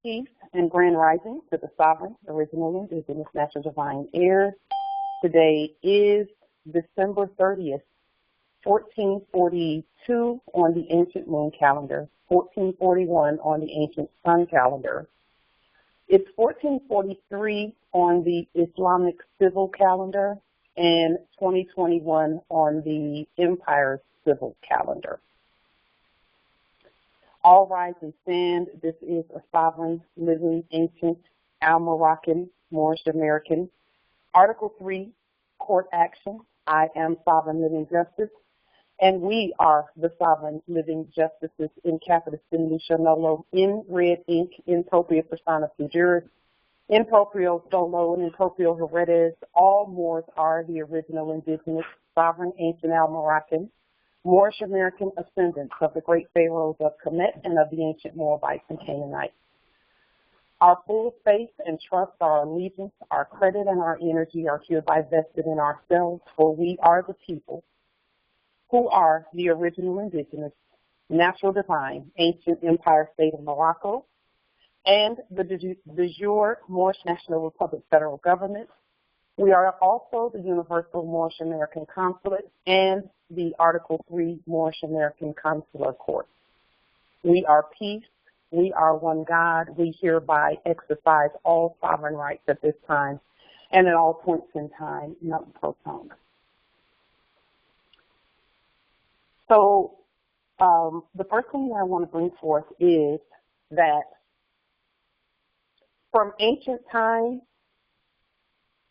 Peace and grand rising to the sovereign, original, indigenous, natural, divine heirs. Today is December 30th, 1442 on the ancient moon calendar, 1441 on the ancient sun calendar. It's 1443 on the Islamic civil calendar and 2021 on the empire's civil calendar. All rise and stand. This is a sovereign, living, ancient, Al-Moroccan, Moorish American. Article 3, court action. I am sovereign, living justice. And we are the sovereign, living justices in capitis, diminutio, in red ink, in propria persona juris, in proprio dolo, and in proprio heredes. All Moors are the original indigenous, sovereign, ancient Al-Moroccan, Moorish American ascendants of the great pharaohs of Kemet and of the ancient Moabites and Canaanites. Our full faith and trust, our allegiance, our credit, and our energy are hereby vested in ourselves, for we are the people who are the original indigenous, natural divine, ancient empire state of Morocco, and the de jure Moorish National Republic federal government. We are also the Universal Moorish American Consulate and the Article 3 Moorish American Consular Court. We are peace. We are one God. We hereby exercise all sovereign rights at this time and at all points in time, not pro tonque. So the first thing that I want to bring forth is that from ancient times,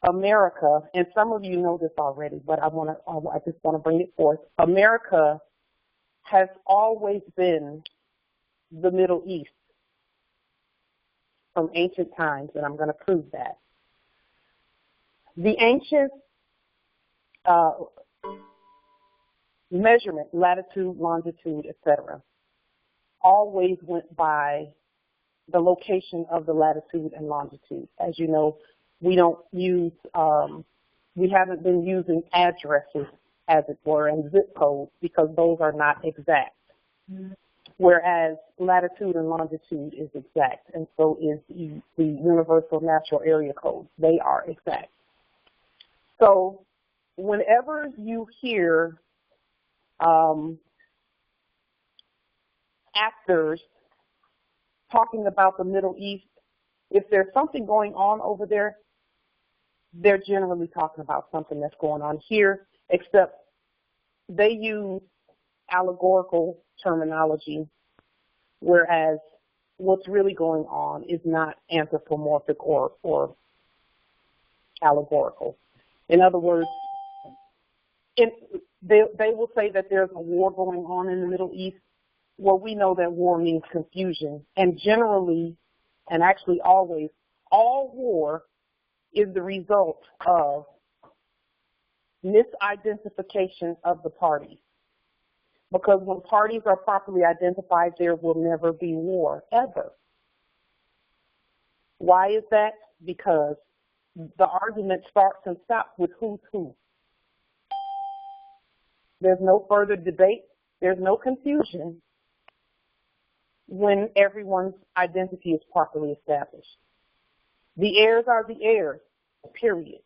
America, and some of you know this already, but I just want to bring it forth. America has always been the Middle East from ancient times, and I'm going to prove that. The ancient measurement, latitude, longitude, etc., always went by the location of the latitude and longitude. As you know, we don't use, we haven't been using addresses, as it were, and zip codes because those are not exact. Whereas latitude and longitude is exact, and so is the Universal Natural Area Code. They are exact. So whenever you hear actors talking about the Middle East, if there's something going on over there, they're generally talking about something that's going on here, except they use allegorical terminology, whereas what's really going on is not anthropomorphic or allegorical. In other words, they will say that there's a war going on in the Middle East. Well, we know that war means confusion, and generally, and actually always, all war is the result of misidentification of the parties. Because when parties are properly identified, there will never be war, ever. Why is that? Because the argument starts and stops with who's who. There's no further debate. There's no confusion when everyone's identity is properly established. The heirs are the heirs, period.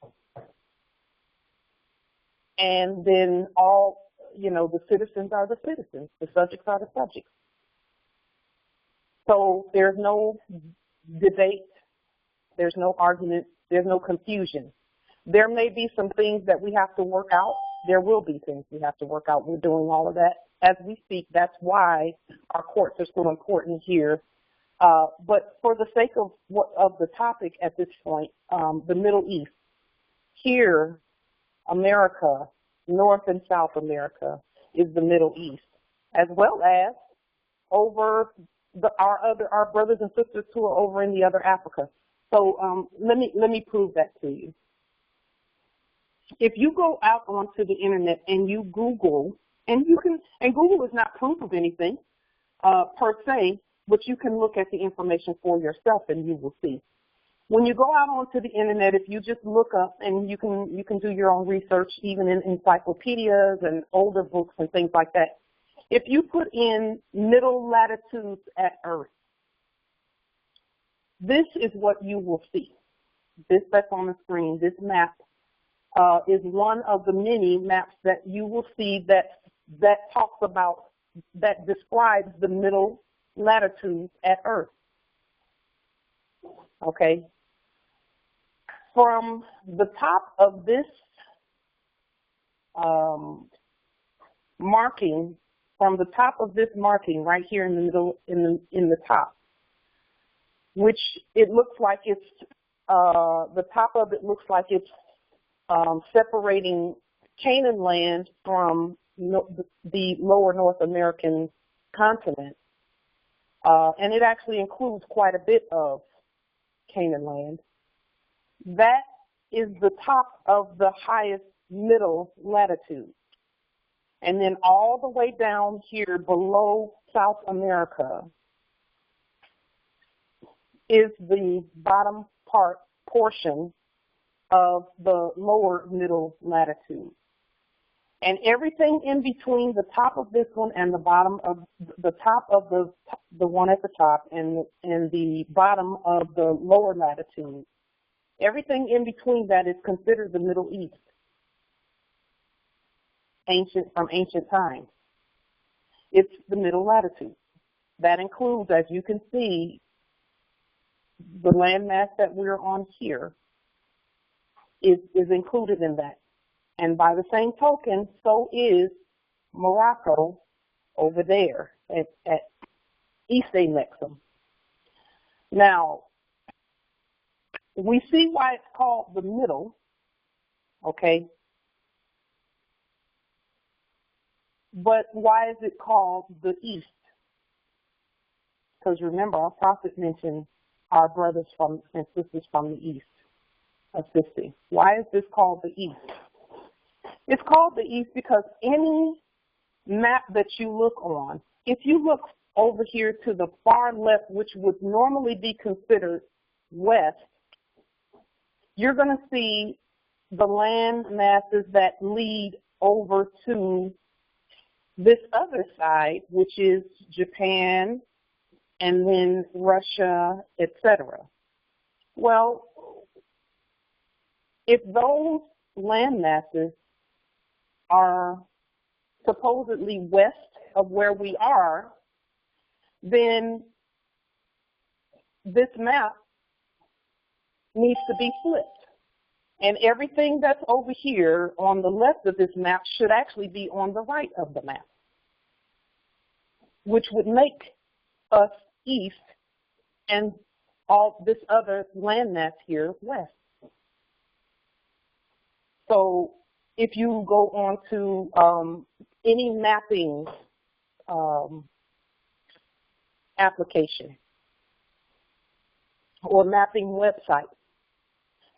And then all, the citizens are the citizens. The subjects are the subjects. So there's no debate. There's no argument. There's no confusion. There may be some things that we have to work out. There will be things we have to work out. We're doing all of that as we speak. That's why our courts are so important here. But for the sake of the topic at this point, the Middle East, here, America, North and South America is the Middle East, as well as over our brothers and sisters who are over in the other Africa. So let me prove that to you. If you go out onto the internet and you Google, and Google is not proof of anything per se, but you can look at the information for yourself and you will see. When you go out onto the internet, if you just look up, and you can do your own research, even in encyclopedias and older books and things like that. If you put in middle latitudes at Earth, this is what you will see. This that's on the screen, this map is one of the many maps that you will see that talks about, that describes the middle latitudes at Earth. Okay. From the top of this marking, from the top of this marking right here in the middle, in the top, which it looks like it's the top of it looks like it's separating Canaan land from the lower North American continent, and it actually includes quite a bit of Canaan land. That is the top of the highest middle latitude. And then all the way down here below South America is the bottom portion of the lower middle latitude. And everything in between the top of this one and the bottom of the top of the one at the top and the bottom of the lower latitude, everything in between that is considered the Middle East, from ancient times. It's the middle latitude. That includes, as you can see, the landmass that we're on here is included in that. And by the same token, so is Morocco over there at East Amexem. Now, we see why it's called the middle, okay? But why is it called the East? Because remember, our prophet mentioned our brothers and sisters from the East assisting. Why is this called the East? It's called the East because any map that you look on, if you look over here to the far left, which would normally be considered west, you're going to see the land masses that lead over to this other side, which is Japan and then Russia, etc. Well, if those land masses are supposedly west of where we are, then this map needs to be flipped. And everything that's over here on the left of this map should actually be on the right of the map, which would make us east and all this other landmass here west. So if you go on to any mapping application or mapping website,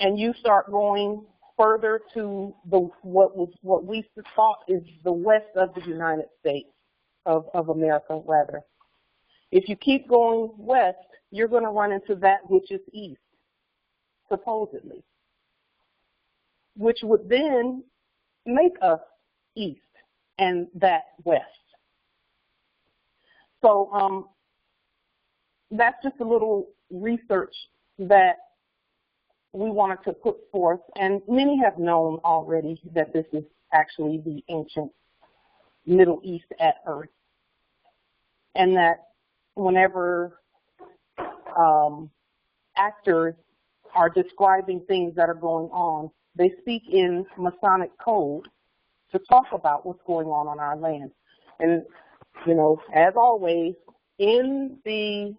and you start going further to what we thought is the west of the United States of America, rather. If you keep going west, you're going to run into that which is east, supposedly, which would then make us east and that west. So that's just a little research that we wanted to put forth, and many have known already that this is actually the ancient Middle East at Earth, and that whenever actors are describing things that are going on, they speak in Masonic code to talk about what's going on our land. And, you know, as always, in the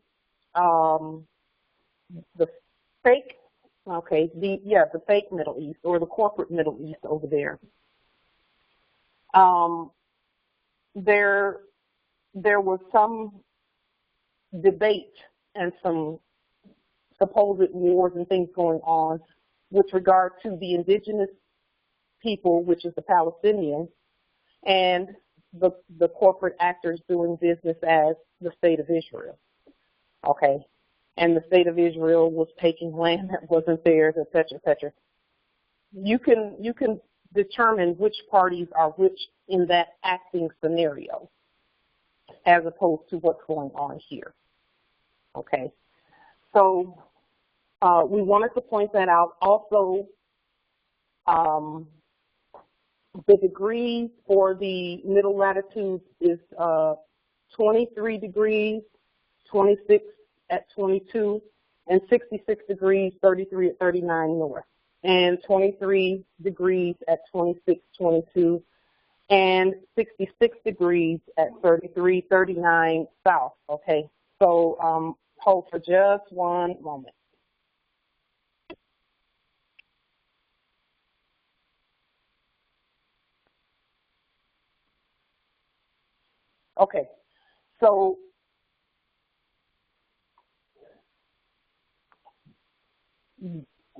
fake, the fake Middle East, or the corporate Middle East over there, there was some debate and some supposed wars and things going on with regard to the indigenous people, which is the Palestinians, and the corporate actors doing business as the state of Israel. Okay. And the state of Israel was taking land that wasn't theirs, et cetera, et cetera. You can determine which parties are which in that acting scenario, as opposed to what's going on here. Okay. So we wanted to point that out. Also, the degrees for the middle latitudes is 23 degrees, 26 at 22, and 66 degrees, 33 at 39 north, and 23 degrees at 26, 22, and 66 degrees at 33, 39 south, okay? So hold for just one moment. Okay, so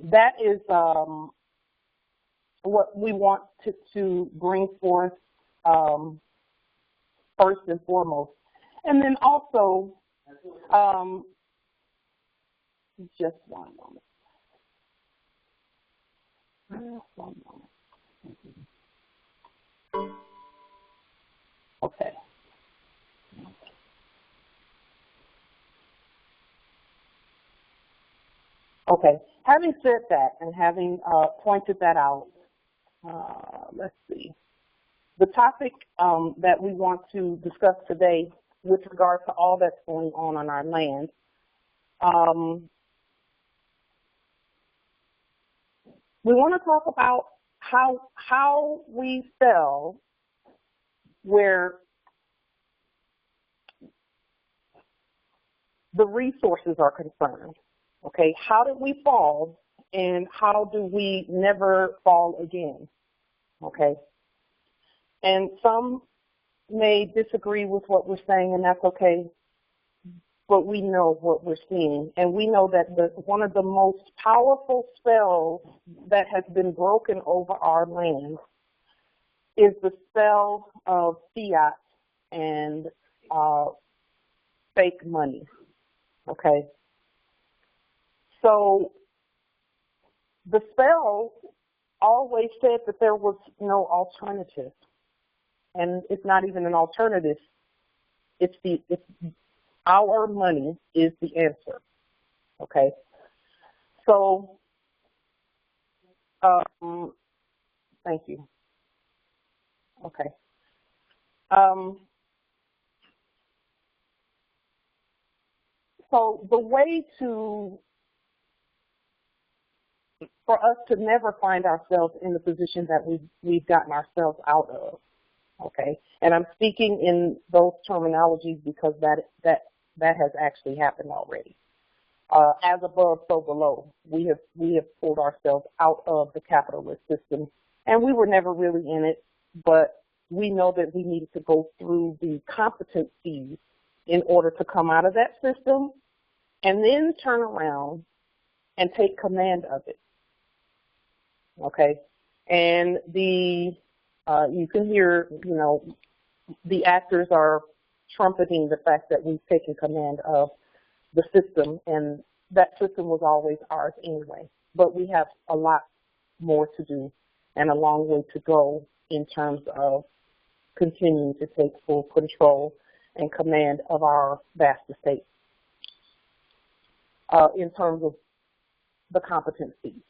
that is what we want to bring forth first and foremost. And then also, just one moment. One moment. Okay. Okay. Having said that and having pointed that out, let's see. The topic that we want to discuss today with regard to all that's going on our land, we want to talk about how we fell where the resources are concerned. Okay, how did we fall and how do we never fall again? Okay, and some may disagree with what we're saying, and that's okay, but we know what we're seeing, and we know that one of the most powerful spells that has been broken over our land is the spell of fiat and fake money, okay? So the spell always said that there was no alternative, and it's not even an alternative. It's our money is the answer. Okay. So, thank you. Okay. So the way for us to never find ourselves in the position that we've gotten ourselves out of, okay? And I'm speaking in those terminologies because that has actually happened already. As above, so below. We have pulled ourselves out of the capitalist system, and we were never really in it, but we know that we needed to go through the competencies in order to come out of that system and then turn around and take command of it. Okay, and you can hear, the actors are trumpeting the fact that we've taken command of the system, and that system was always ours anyway. But we have a lot more to do and a long way to go in terms of continuing to take full control and command of our vast estate in terms of the competencies.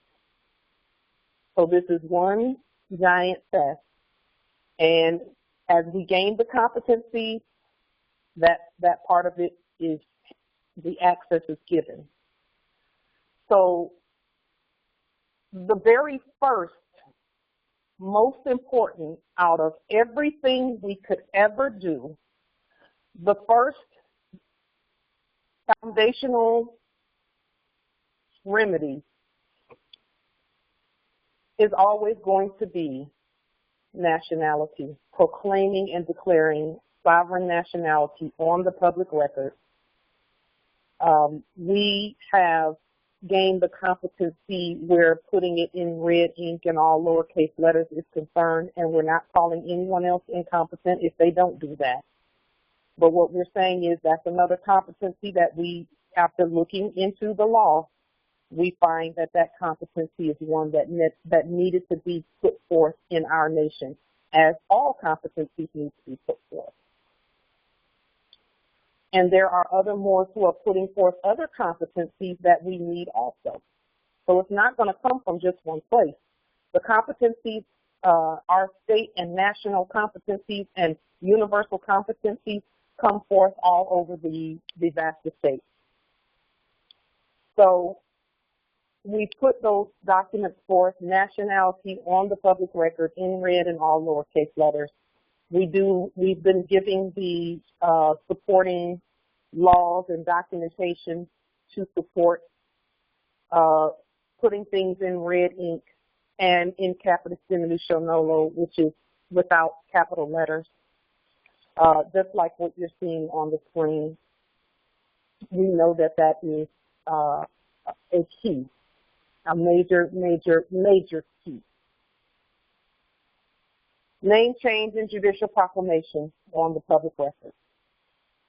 So this is one giant test, and as we gain the competency, that part of it is the access is given. So the very first, most important out of everything we could ever do, the first foundational remedy is always going to be nationality, proclaiming and declaring sovereign nationality on the public record. We have gained the competency where putting it in red ink and all lowercase letters is concerned, and we're not calling anyone else incompetent if they don't do that. But what we're saying is that's another competency that we, after looking into the law, we find that competency is one that needed to be put forth in our nation, as all competencies need to be put forth. And there are other Moors who are putting forth other competencies that we need also. So it's not going to come from just one place. The competencies, our state and national competencies and universal competencies come forth all over the vast state. So we put those documents forth, nationality on the public record in red and all lowercase letters. We've been giving the supporting laws and documentation to support putting things in red ink and in capitis diminutio nullo, which is without capital letters, just like what you're seeing on the screen. We know that that is a key, a major key. Name change and judicial proclamation on the public record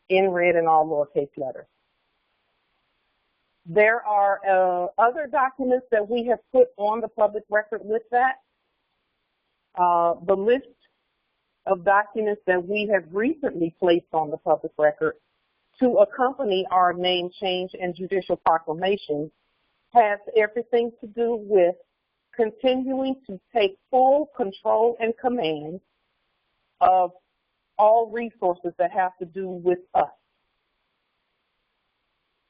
in red and all lowercase letters. There are other documents that we have put on the public record with that. The list of documents that we have recently placed on the public record to accompany our name change and judicial proclamation has everything to do with continuing to take full control and command of all resources that have to do with us.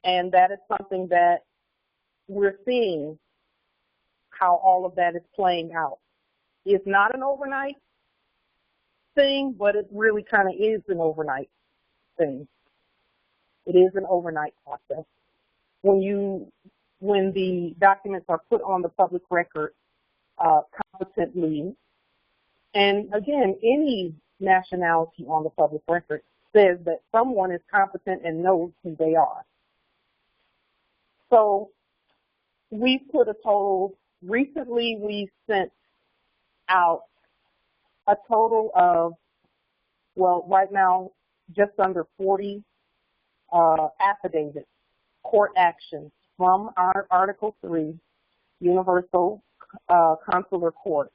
And that is something that we're seeing how all of that is playing out. It's not an overnight thing, but it really kind of is an overnight thing. It is an overnight process. When the documents are put on the public record competently, and again, any nationality on the public record says that someone is competent and knows who they are. So we put a total, recently we sent out a total of, well, right now, just under 40 affidavits, court actions from our Article 3, Universal Consular Court,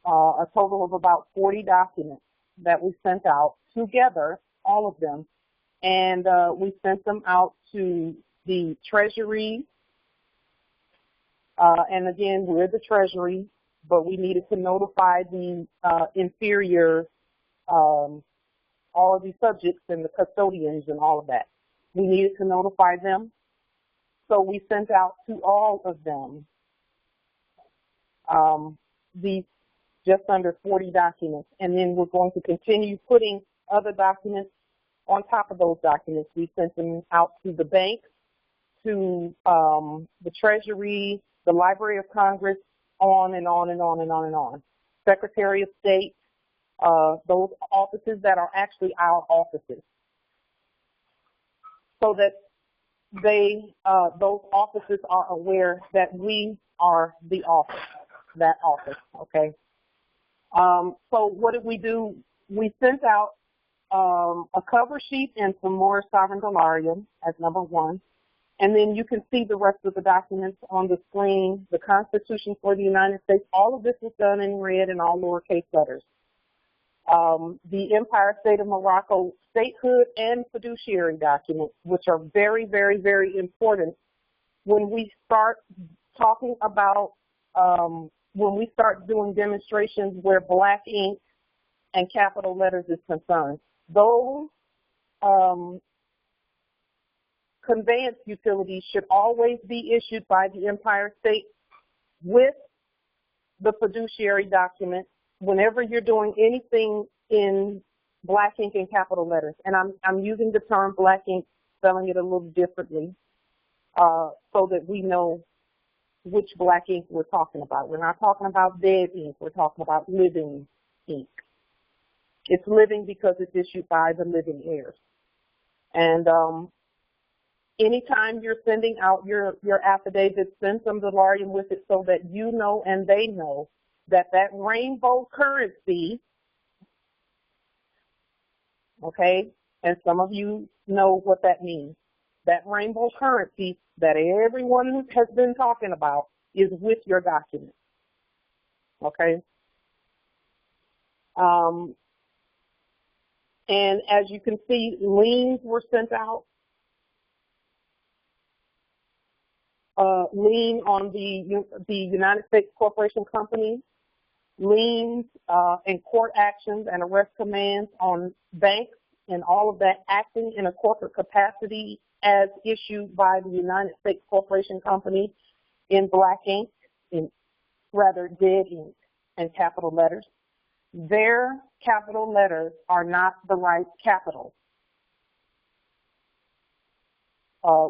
a total of about 40 documents that we sent out together, all of them, and we sent them out to the Treasury, and again, we're the Treasury, but we needed to notify the inferior, all of the subjects and the custodians and all of that. We needed to notify them, so we sent out to all of them these just under 40 documents, and then we're going to continue putting other documents on top of those documents. We sent them out to the banks, to the Treasury, the Library of Congress, on and on and on and on and on. Secretary of State, those offices that are actually our offices, so that those offices are aware that we are the office, that office, okay? So what did we do? We sent out a cover sheet and some more sovereign dollarium as number one. And then you can see the rest of the documents on the screen, the Constitution for the United States. All of this was done in red and all lowercase letters. The Empire State of Morocco statehood and fiduciary documents, which are very, very, very important when we start talking about, when we start doing demonstrations where black ink and capital letters is concerned. Those conveyance utilities should always be issued by the Empire State with the fiduciary document whenever you're doing anything in black ink and capital letters. And I'm using the term black ink, spelling it a little differently, so that we know which black ink we're talking about. We're not talking about dead ink, we're talking about living ink. It's living because it's issued by the living heirs. And anytime you're sending out your affidavit, send some dollarium with it so that you know and they know that that rainbow currency, okay, and some of you know what that means. That rainbow currency that everyone has been talking about is with your document, okay? And as you can see, liens were sent out. Lien on the United States Corporation Company, liens and court actions and arrest commands on banks, and all of that acting in a corporate capacity as issued by the United States Corporation Company in black ink, in rather dead ink, and capital letters. Their capital letters are not the right capital.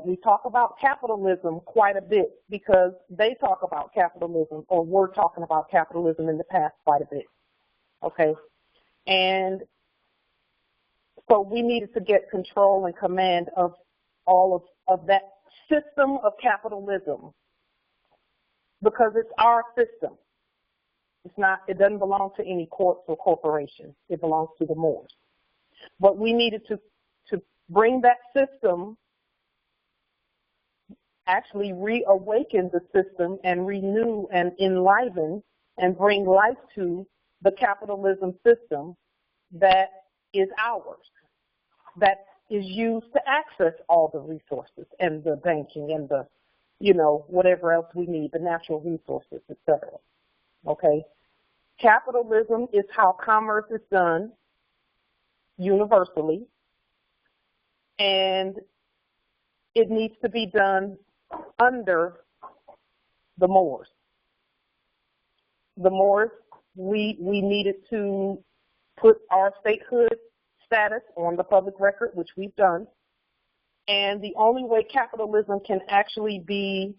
We talk about capitalism quite a bit because they talk about capitalism, or we're talking about capitalism in the past quite a bit, okay? And so we needed to get control and command of all of that system of capitalism because it's our system. It's not, it doesn't belong to any courts or corporations. It belongs to the Moors. But we needed to bring that system, actually reawaken the system and renew and enliven and bring life to the capitalism system that is ours, that is used to access all the resources and the banking and the, you know, whatever else we need, the natural resources, etc. Okay? Capitalism is how commerce is done universally, and it needs to be done under the Moors. The Moors, we needed to put our statehood status on the public record, which we've done. And the only way capitalism can actually be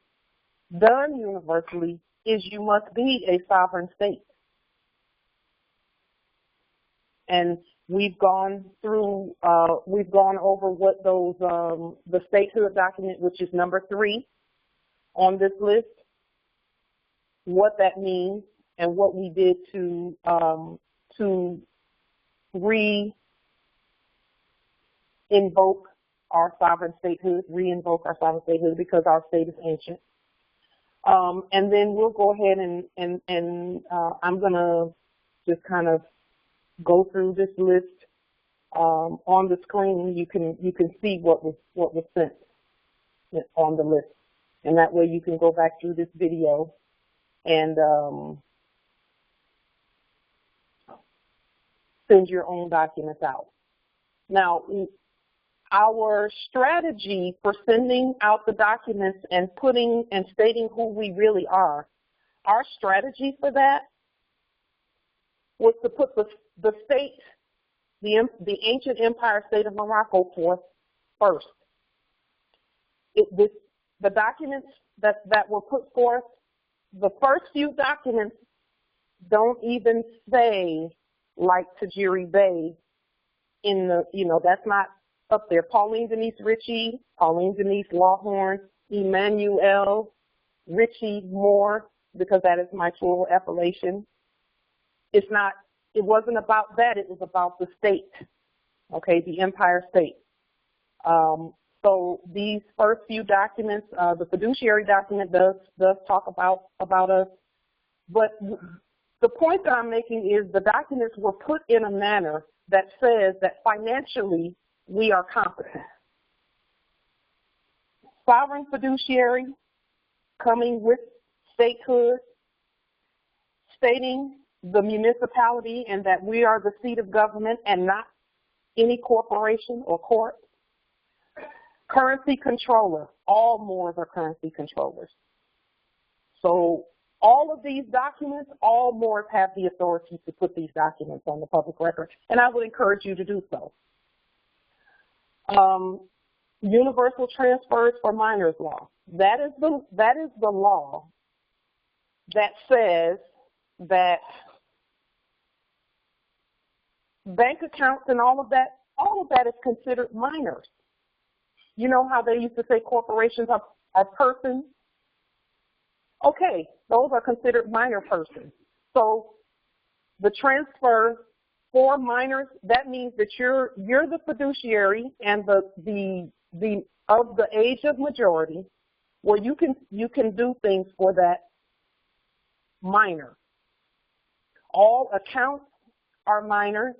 done universally is you must be a sovereign state. And we've gone through, we've gone over what those, the statehood document, which is number 3 on this list, what that means and what we did to re-invoke our sovereign statehood, because our state is ancient. And then we'll go ahead and I'm going to just kind of go through this list on the screen. You can see what was sent on the list, and that way you can go back through this video and send your own documents out. Now, our strategy for sending out the documents and putting and stating who we really are, our strategy for that was to put the state, the ancient empire state of Morocco forth first. The documents that were put forth, the first few documents don't even say like Tajiri Bey in the, you know, that's not up there. Pauline Denise Ritchie, Pauline Denise Lawhorn, Emmanuel Ritchie Moore, because that is my full appellation. It wasn't about that, it was about the state, okay, the empire state. So these first few documents, the fiduciary document does talk about us, but the point that I'm making is the documents were put in a manner that says that financially we are competent. Sovereign fiduciary coming with statehood, stating the municipality and that we are the seat of government and not any corporation or court. Currency controller, all Moors are currency controllers. So all of these documents, all Moors have the authority to put these documents on the public record, and I would encourage you to do so. Universal transfers for minors law. That is the law that says that bank accounts and all of that is considered minors. You know how they used to say corporations are persons? Okay, those are considered minor persons. So the transfer for minors, that means that you're the fiduciary and the of the age of majority, where you can do things for that minor. All accounts are minors.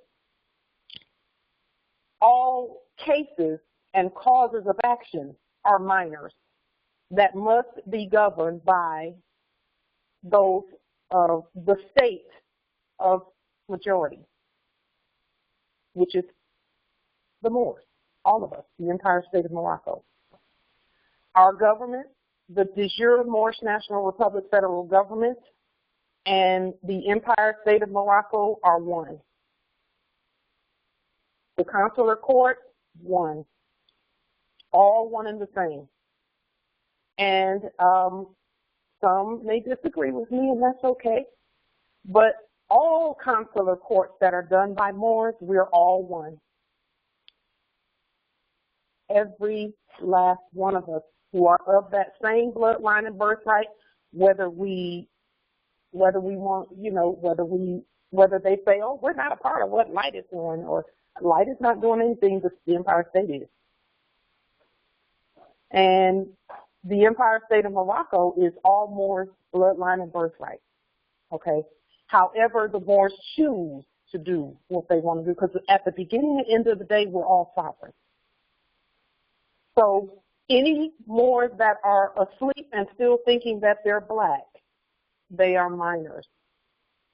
all cases and causes of action are minors that must be governed by those of the state of majority, which is the Moors, all of us, the entire state of Morocco. Our government, the de jure Moorish National Republic federal government, and the Empire State of Morocco are one. The consular court, one. All one and the same. And some may disagree with me, and that's okay. But all consular courts that are done by Moors, we're all one. Every last one of us who are of that same bloodline and birthright, whether want, you know, whether they say, oh, we're not a part of what Light is doing, or Light is not doing anything that the Empire State is. And the Empire State of Morocco is all Moors bloodline and birthright. Okay. However, the Moors choose to do what they want to do, because at the beginning and end of the day, we're all sovereign. So any Moors that are asleep and still thinking that they're black, they are minors,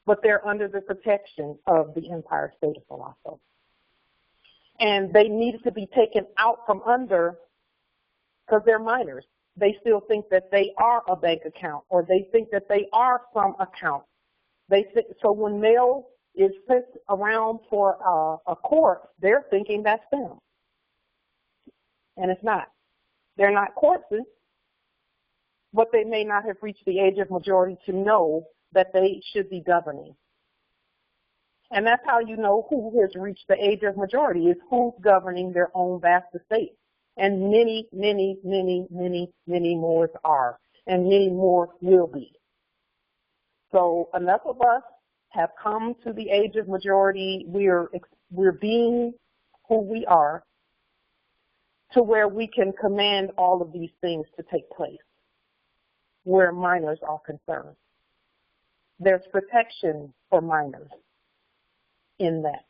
but they're under the protection of the Empire State of Morocco. And they needed to be taken out from under because they're minors. They still think that they are a bank account, or they think that they are some account. So when mail is sent around for a court, they're thinking that's them. And it's not. They're not corpses, but they may not have reached the age of majority to know that they should be governing. And that's how you know who has reached the age of majority, is who's governing their own vast estate. And many, many, many, many, many more are, and many more will be. So enough of us have come to the age of majority. We're being who we are, to where we can command all of these things to take place where minors are concerned. There's protection for minors in that.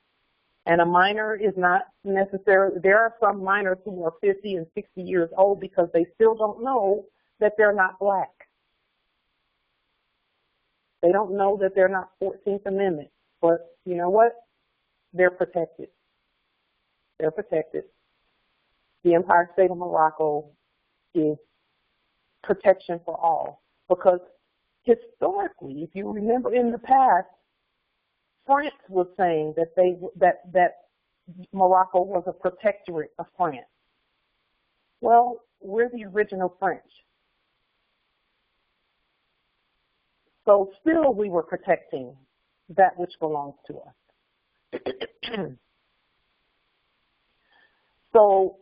And a minor is not necessarily, there are some minors who are 50 and 60 years old because they still don't know that they're not black. They don't know that they're not 14th Amendment. But you know what? They're protected. They're protected. The Empire State of Morocco is protection for all, because historically, if you remember in the past, France was saying that Morocco was a protectorate of France. Well, we're the original French. So still we were protecting that which belongs to us. So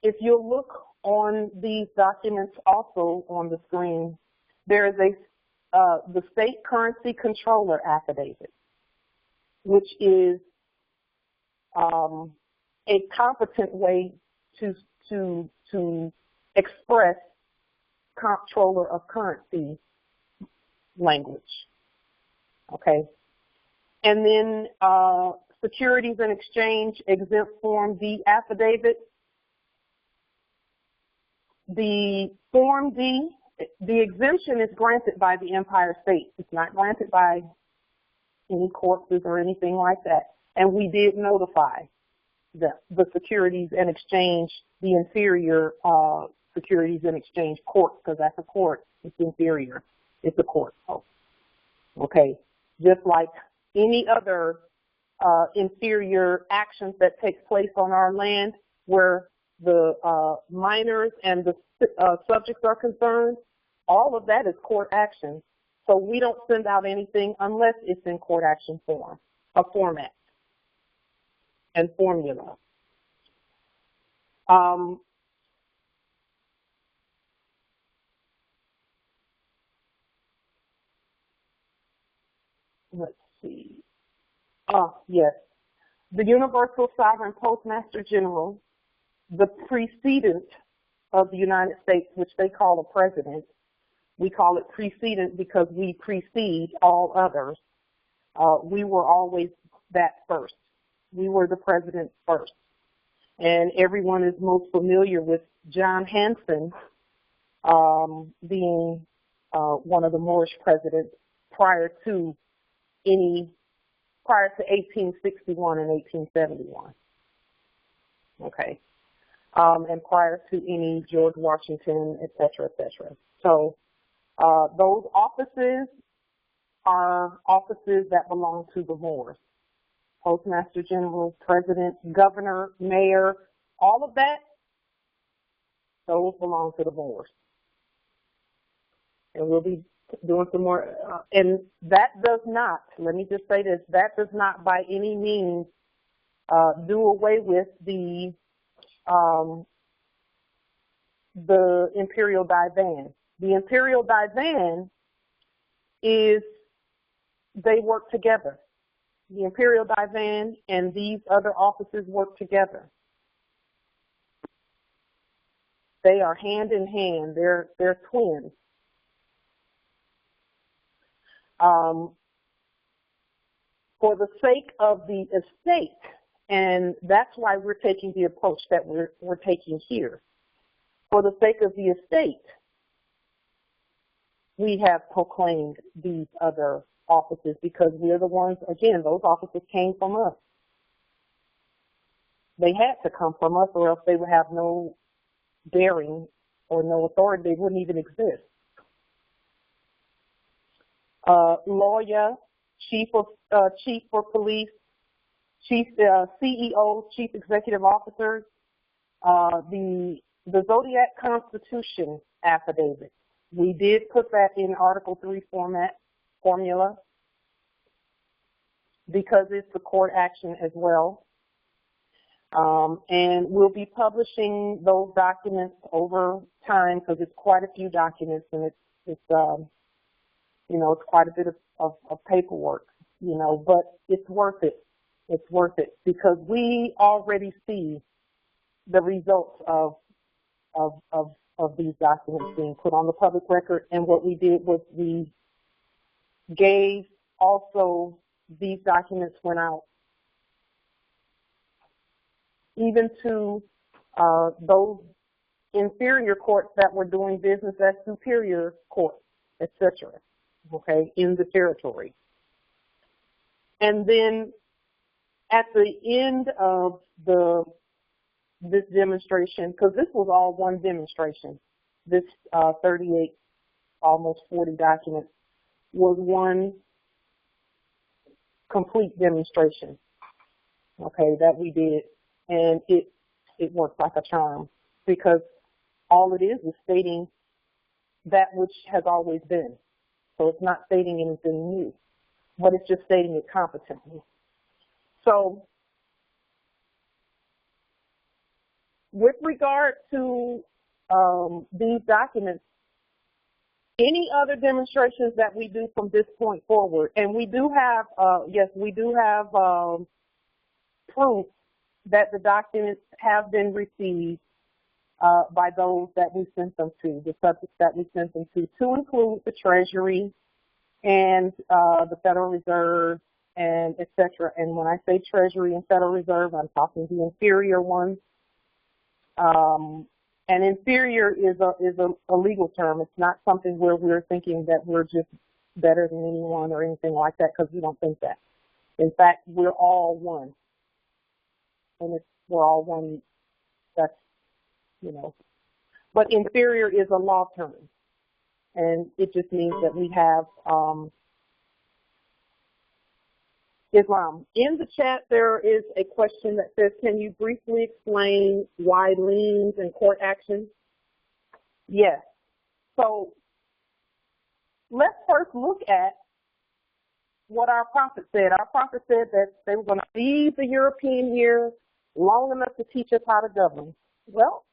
if you look on these documents also on the screen, there is the state currency controller affidavit, which is a competent way to express comptroller of currency language. Okay. And then Securities and Exchange Exempt Form D affidavit. The Form D, the exemption is granted by the Empire State. It's not granted by any corpses or anything like that. And we did notify the Securities and Exchange, the inferior Securities and Exchange Court, because that's a court. It's inferior. It's a court. Oh. Okay. Just like any other inferior actions that take place on our land where the minors and the subjects are concerned, all of that is court action. So we don't send out anything unless it's in court action form, a format and formula. Let's see. Yes. The Universal Sovereign Postmaster General, the precedent of the United States, which they call a president. We call it precedent because we precede all others. We were always that first. We were the president first. And everyone is most familiar with John Hanson being one of the Moorish presidents prior to 1861 and 1871. Okay. And prior to any George Washington, et cetera, et cetera. So those offices are offices that belong to the Moors. Postmaster General, President, Governor, Mayor, all of that, those belong to the Moors. And we'll be doing some more. And that does not, let me just say this, that does not by any means do away with the imperial divan. The imperial divan is, they work together. The imperial divan and these other offices work together. They are hand in hand. They're twins. For the sake of the estate, and that's why we're taking the approach that we're taking here. For the sake of the estate, we have proclaimed these other offices because we're the ones, again, those offices came from us. They had to come from us or else they would have no bearing or no authority. They wouldn't even exist. Lawyer, chief for police, chief CEOs, chief executive officers, the Zodiac Constitution affidavit. We did put that in Article 3 formula because it's a court action as well. And we'll be publishing those documents over time because it's quite a few documents and it's you know, it's quite a bit of paperwork, you know, but it's worth it. It's worth it because we already see the results of these documents being put on the public record. And what we did was we gave also these documents went out even to those inferior courts that were doing business as superior courts, etc., okay, in the territory. And then at the end of this demonstration, because this was all one demonstration, this 38, almost 40 documents was one complete demonstration, okay, that we did. And it worked like a charm because all it is stating that which has always been. So it's not stating anything new, but it's just stating it competently. So with regard to these documents, any other demonstrations that we do from this point forward, and we do have, yes, we do have proof that the documents have been received by those that we sent them to, the subjects that we sent them to include the Treasury and the Federal Reserve and et cetera. And when I say Treasury and Federal Reserve, I'm talking the inferior ones. And inferior is a legal term. It's not something where we're thinking that we're just better than anyone or anything like that, because we don't think that. In fact, we're all one. And if we're all one, that's, you know. But inferior is a law term. And it just means that we have Islam. In the chat, there is a question that says, can you briefly explain why liens and court actions? Yes. So let's first look at what our prophet said. Our prophet said that they were going to leave the European year long enough to teach us how to govern. Well,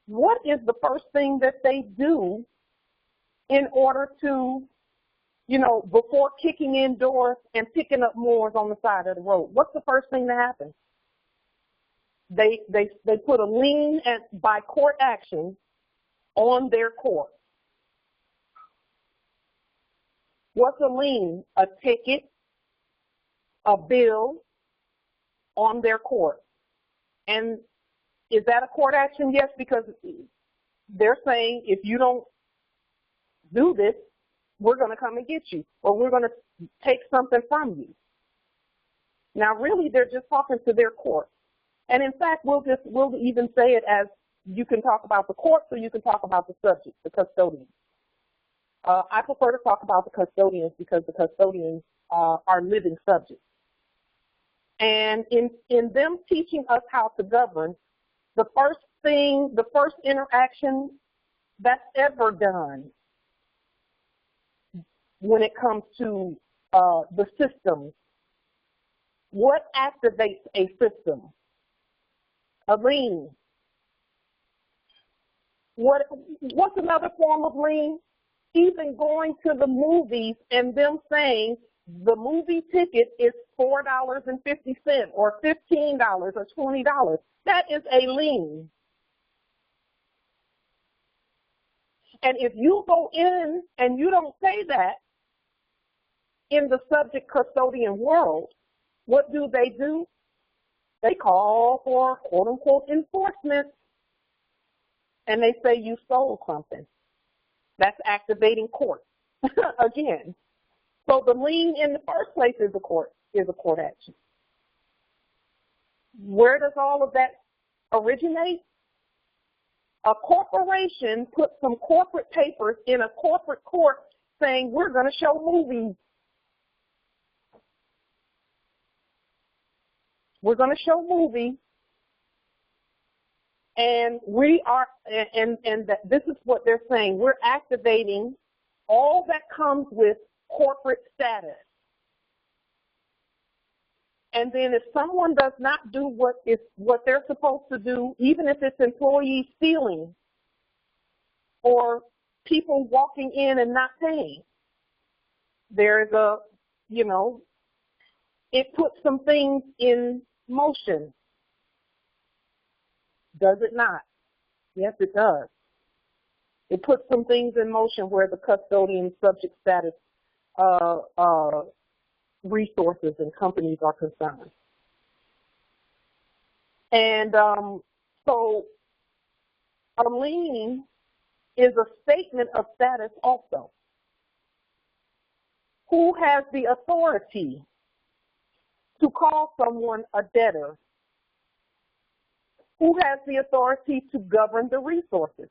what is the first thing that they do in order to, you know, before kicking in doors and picking up Moors on the side of the road? What's the first thing that happens? They put a lien by court action on their court. What's a lien? A ticket, a bill, on their court. And is that a court action? Yes, because they're saying if you don't do this, we're going to come and get you, or we're going to take something from you. Now, really, they're just talking to their court. And in fact, we'll even say it as you can talk about the court, so you can talk about the subject, the custodian. I prefer to talk about the custodians because the custodians are living subjects. And in them teaching us how to govern, the first interaction that's ever done when it comes to the systems, what activates a system? A lien. What's another form of lien? Even going to the movies and them saying the movie ticket is $4.50 or $15 or $20. That is a lien. And if you go in and you don't say that in the subject custodian world, what do? They call for quote-unquote enforcement, and they say you stole something. That's activating court again. So the lien in the first place is a court action. Where does all of that originate? A corporation put some corporate papers in a corporate court saying we're going to show movies. We're going to show movies, and we are, and this is what they're saying. We're activating all that comes with corporate status. And then if someone does not do what they're supposed to do, even if it's employees stealing or people walking in and not paying, there's it puts some things in motion. Does it not? Yes, it does. It puts some things in motion where the custodian subject status resources and companies are concerned. And so a lien is a statement of status also. Who has the authority to call someone a debtor? Who has the authority to govern the resources?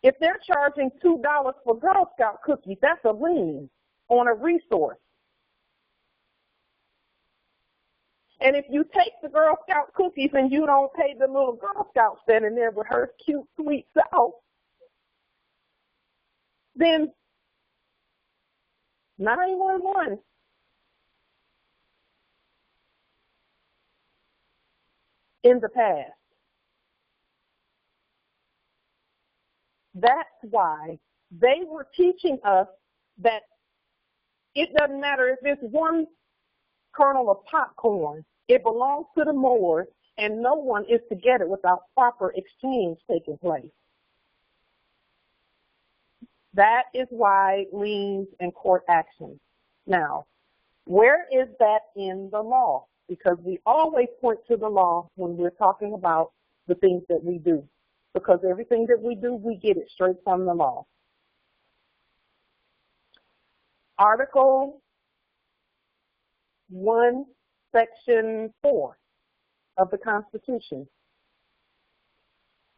If they're charging $2 for Girl Scout cookies, that's a lien on a resource. And if you take the Girl Scout cookies and you don't pay the little Girl Scout standing there with her cute, sweet self, then 911. In the past. That's why they were teaching us that it doesn't matter if it's one kernel of popcorn, it belongs to the mowers, and no one is to get it without proper exchange taking place. That is why liens and court actions. Now, where is that in the law? Because we always point to the law when we're talking about the things that we do. Because everything that we do, we get it straight from the law. Article 1, Section 4 of the Constitution.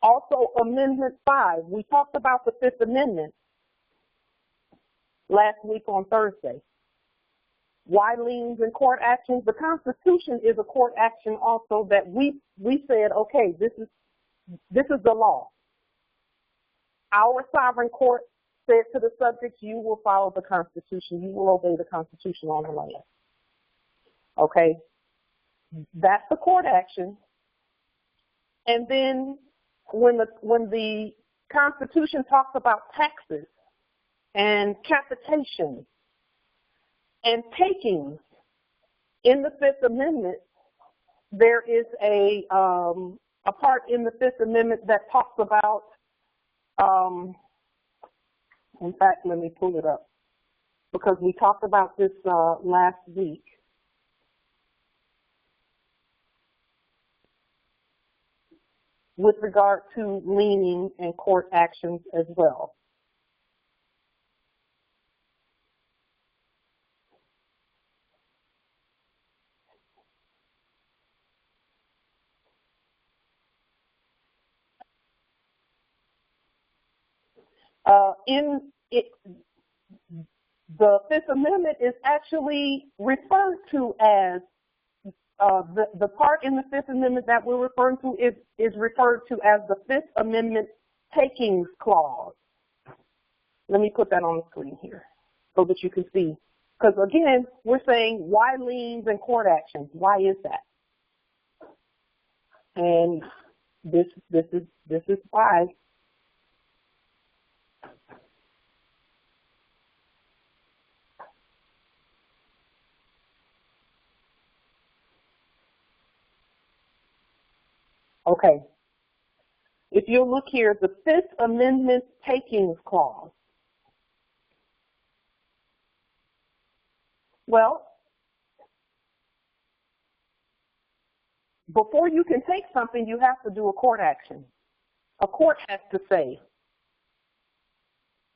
Also, Amendment 5. We talked about the Fifth Amendment last week on Thursday. Why liens and court actions? The Constitution is a court action also that we said, okay, this is the law. Our sovereign court said to the subjects, you will follow the Constitution. You will obey the Constitution on the land. Okay? That's the court action. And then when the Constitution talks about taxes and capitation and takings in the Fifth Amendment, there is a part in the Fifth Amendment that talks about, in fact, let me pull it up, because we talked about this last week. with regard to liening and court actions as well. The Fifth Amendment is actually referred to as, the part in the Fifth Amendment that we're referring to is referred to as the Fifth Amendment takings clause. Let me put that on the screen here so that you can see. Because again, we're saying why liens and court actions? Why is that? And this is why. Okay. If you look here, the Fifth Amendment takings clause. Well, before you can take something, you have to do a court action. A court has to say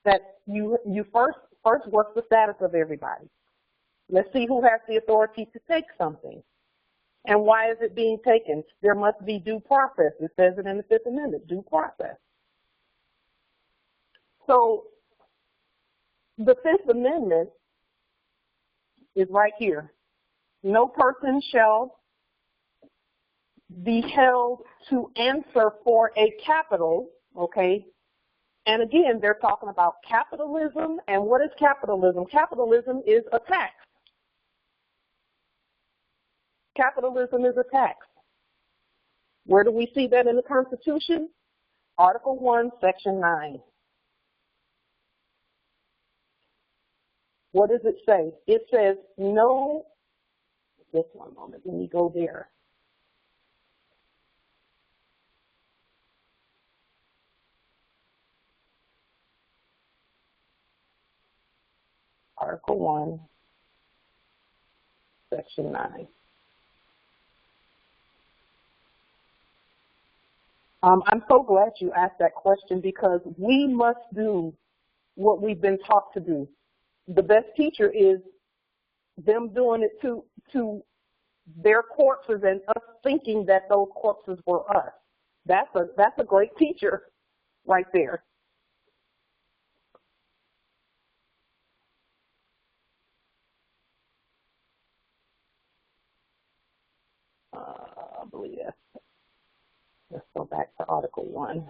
that you first, what's the status of everybody? Let's see who has the authority to take something. And why is it being taken? There must be due process. It says it in the Fifth Amendment, due process. So the Fifth Amendment is right here. No person shall be held to answer for a capital, okay? And again, they're talking about capitalism. And what is capitalism? Capitalism is a tax. Capitalism is a tax. Where do we see that in the Constitution? Article 1, Section 9. What does it say? It says no, just one moment, let me go there. Article 1, Section 9. I'm so glad you asked that question because we must do what we've been taught to do. The best teacher is them doing it to their corpses and us thinking that those corpses were us. That's a great teacher right there. I believe that's. Let's go back to Article 1.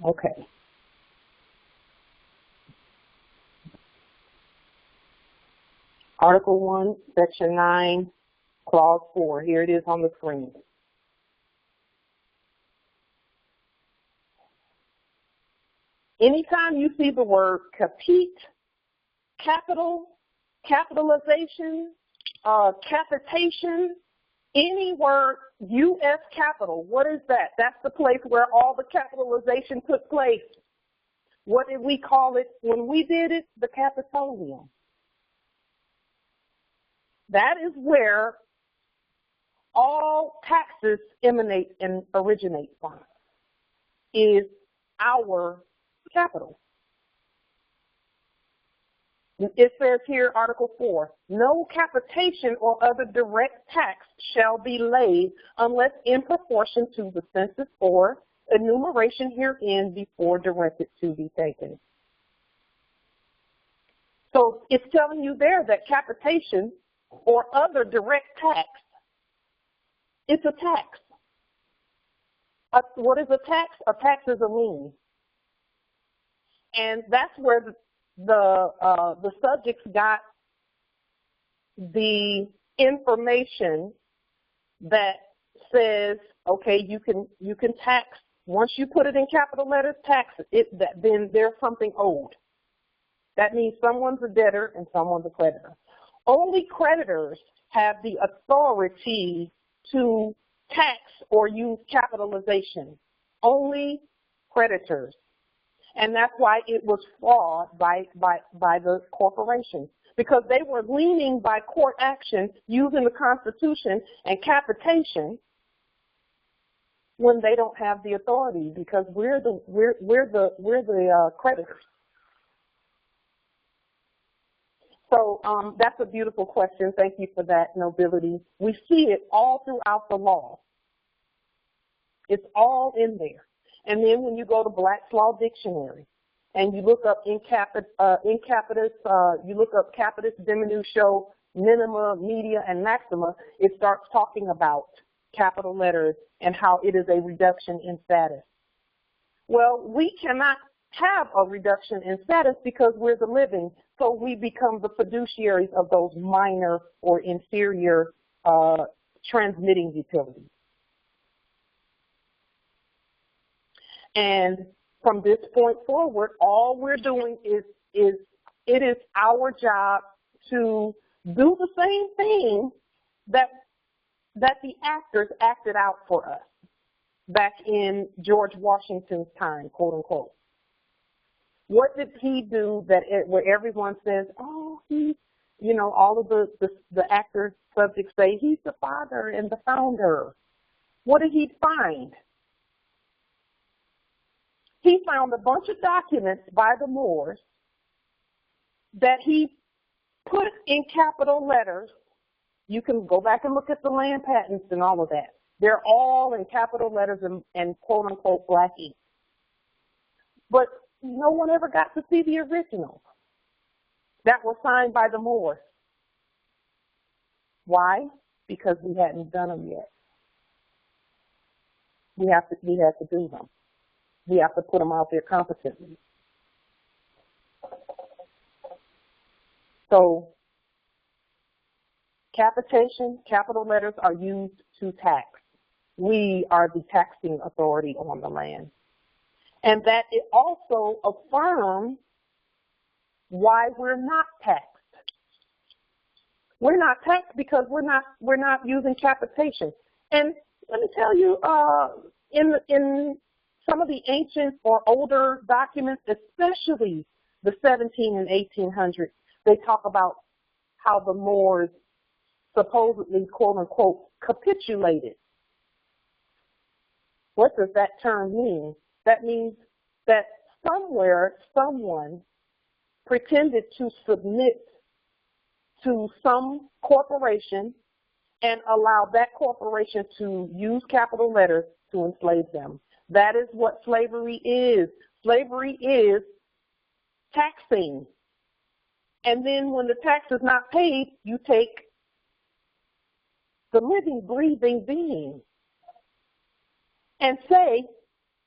Okay. Article 1, Section 9, Clause 4. Here it is on the screen. Anytime you see the word capite, capital, capitalization, capitation, any word, U.S. capital, what is that? That's the place where all the capitalization took place. What did we call it when we did it? The Capitolium. That is where all taxes emanate and originate from, is our capital. It says here, Article 4, no capitation or other direct tax shall be laid unless in proportion to the census or enumeration herein before directed to be taken. So it's telling you there that capitation or other direct tax, it's a tax. What is a tax? A tax is a lien. And that's where the subjects got the information that says, okay, you can tax, once you put it in capital letters, tax it, then there's something owed. That means someone's a debtor and someone's a creditor. Only creditors have the authority to tax or use capitalization. Only creditors. And that's why it was fraud by the corporations, because they were leaning by court action using the Constitution and capitation when they don't have the authority, because we're the creditors. So that's a beautiful question. Thank you for that, Nobility. We see it all throughout the law. It's all in there. And then when you go to Black's Law Dictionary and you look up in capitis, you look up capitis, diminutio, minima, media, and maxima, it starts talking about capital letters and how it is a reduction in status. Well, we cannot have a reduction in status because we're the living, so we become the fiduciaries of those minor or inferior transmitting utilities. And from this point forward, all we're doing is it is our job to do the same thing that the actors acted out for us back in George Washington's time, quote unquote. What did he do where everyone says, oh, he, you know, all of the actors, subjects say, he's the father and the founder. What did he find? He found a bunch of documents by the Moors that he put in capital letters. You can go back and look at the land patents and all of that. They're all in capital letters and quote-unquote black ink. But no one ever got to see the originals that were signed by the Moors. Why? Because we hadn't done them yet. We have to do them. We have to put them out there competently. So capitation, capital letters are used to tax. We are the taxing authority on the land. And that it also affirms why we're not taxed. We're not taxed because we're not using capitation. And let me tell you, in some of the ancient or older documents, especially the 17 and 1800s, they talk about how the Moors supposedly, quote unquote, capitulated. What does that term mean? That means that somewhere, someone pretended to submit to some corporation and allow that corporation to use capital letters to enslave them. That is what slavery is. Slavery is taxing. And then when the tax is not paid, you take the living, breathing being and say,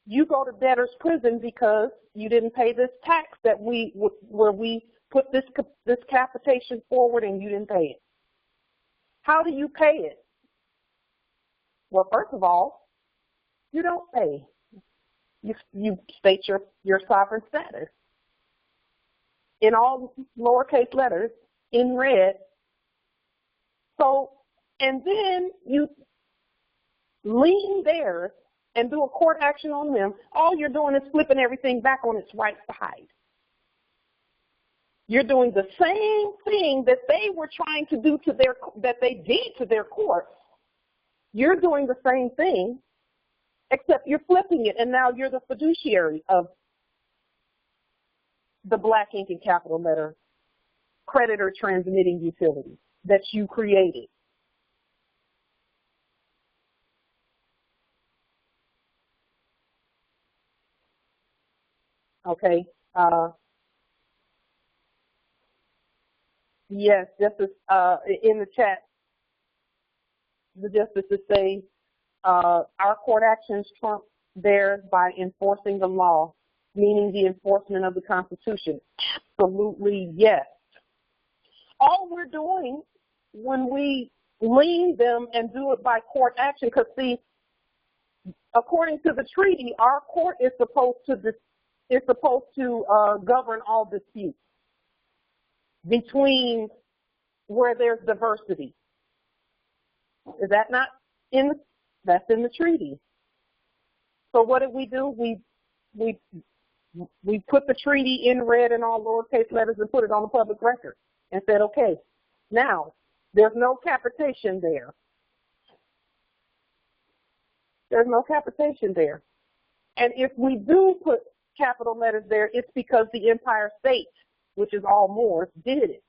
you go to debtor's prison because you didn't pay this tax that where we put this capitation forward and you didn't pay it. How do you pay it? Well, first of all, you don't pay. You state your sovereign status in all lowercase letters in red. So, and then you lean theirs and do a court action on them. All you're doing is flipping everything back on its right side. You're doing the same thing that they were trying to do that they did to their courts. You're doing the same thing, except you're flipping it, and now you're the fiduciary of the black ink and capital letter creditor transmitting utility that you created. Okay. Yes, Justice, in the chat, the justices say our court actions trump theirs by enforcing the law, meaning the enforcement of the Constitution. Absolutely, yes. All we're doing when we lean them and do it by court action, because see, according to the treaty, our court is supposed to govern all disputes between where there's diversity. Is that not in the, that's in the treaty. So what did we do? We put the treaty in red in all lowercase letters and put it on the public record and said, okay, now there's no capitation there. There's no capitation there. And if we do put capital letters there, it's because the entire state, which is all Moors, did it.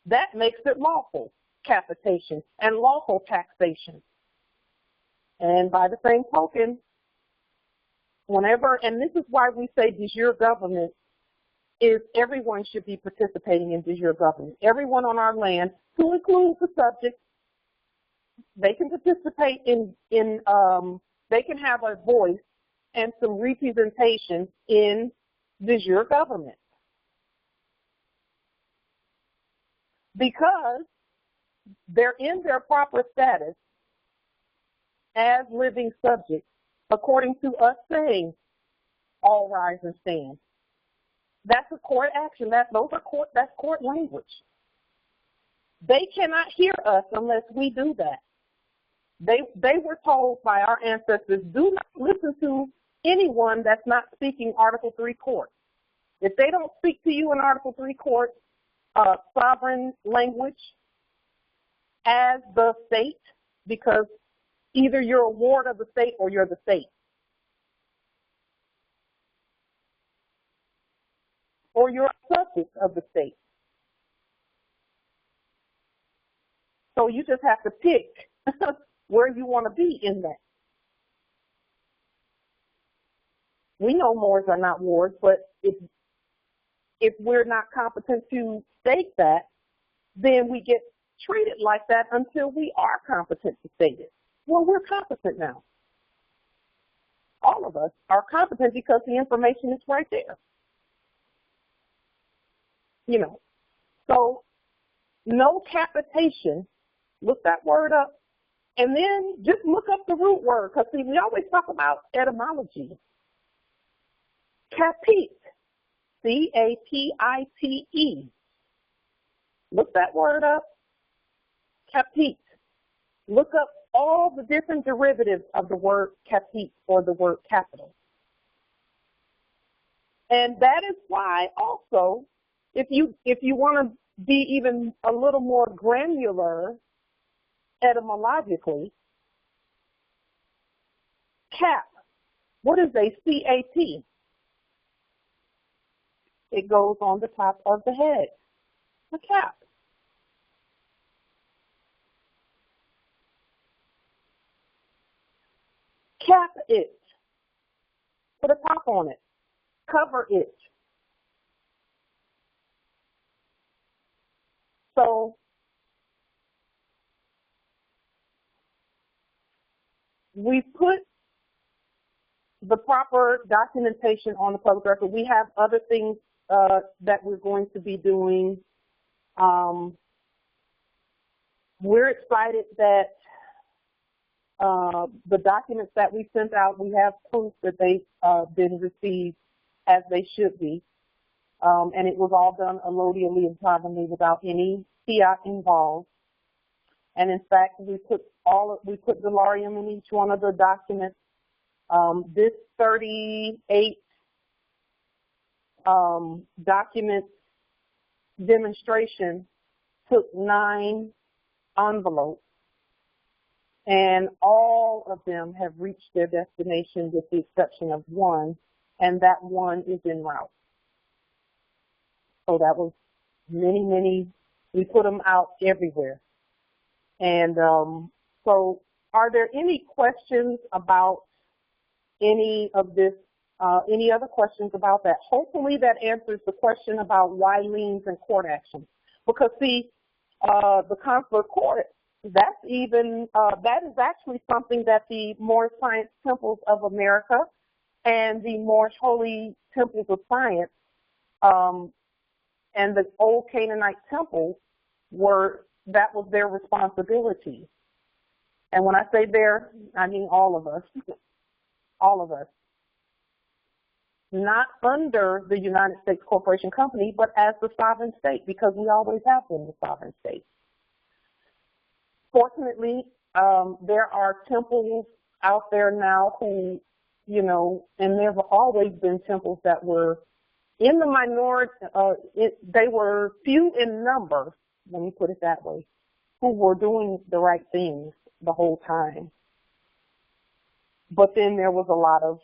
That makes it lawful capitation and lawful taxation. And by the same token, whenever, and this is why we say de jure government, is everyone should be participating in de jure government. Everyone on our land, to include the subjects, they can participate they can have a voice and some representation in de jure government. Because they're in their proper status as living subjects, according to us saying, all rise and stand. That's a court action. That's court language. They cannot hear us unless we do that. They were told by our ancestors, do not listen to anyone that's not speaking Article 3 court. If they don't speak to you in Article 3 court, sovereign language as the state, because either you're a ward of the state or you're the state. Or you're a subject of the state. So you just have to pick where you want to be in that. We know Moors are not wards, but if we're not competent to state that, then we get treated like that until we are competent to state it. Well, we're competent now. All of us are competent because the information is right there. You know, so no capitation, look that word up, and then just look up the root word, because see, we always talk about etymology. Capite, C-A-P-I-T-E. Look that word up, capite. Look up all the different derivatives of the word capite or the word capital. And that is why also, if you want to be even a little more granular etymologically, cap, what is a C-A-P? It goes on the top of the head, a cap. Cap it, put a top on it, cover it. So we put the proper documentation on the public record. We have other things that we're going to be doing. We're excited that the documents that we sent out, we have proof that they've been received as they should be. And it was all done allodially and sovereignly without any fiat involved. And in fact, we put delarium in each one of the documents. This 38 document demonstration took 9 envelopes, and all of them have reached their destination with the exception of one, and that one is en route. So that was many, we put them out everywhere. And so are there any questions about any of this, any other questions about that? Hopefully that answers the question about why liens and court actions. Because see, the consular court, that's even, that is actually something that the Moorish Science Temples of America and the Moorish Holy Temples of Science and the old Canaanite temples that was their responsibility. And when I say their, I mean all of us. All of us. Not under the United States Corporation Company, but as the sovereign state, because we always have been the sovereign state. Fortunately, there are temples out there now who, and there have always been temples that were in the minority, they were few in number, let me put it that way, who were doing the right things the whole time. But then there was a lot of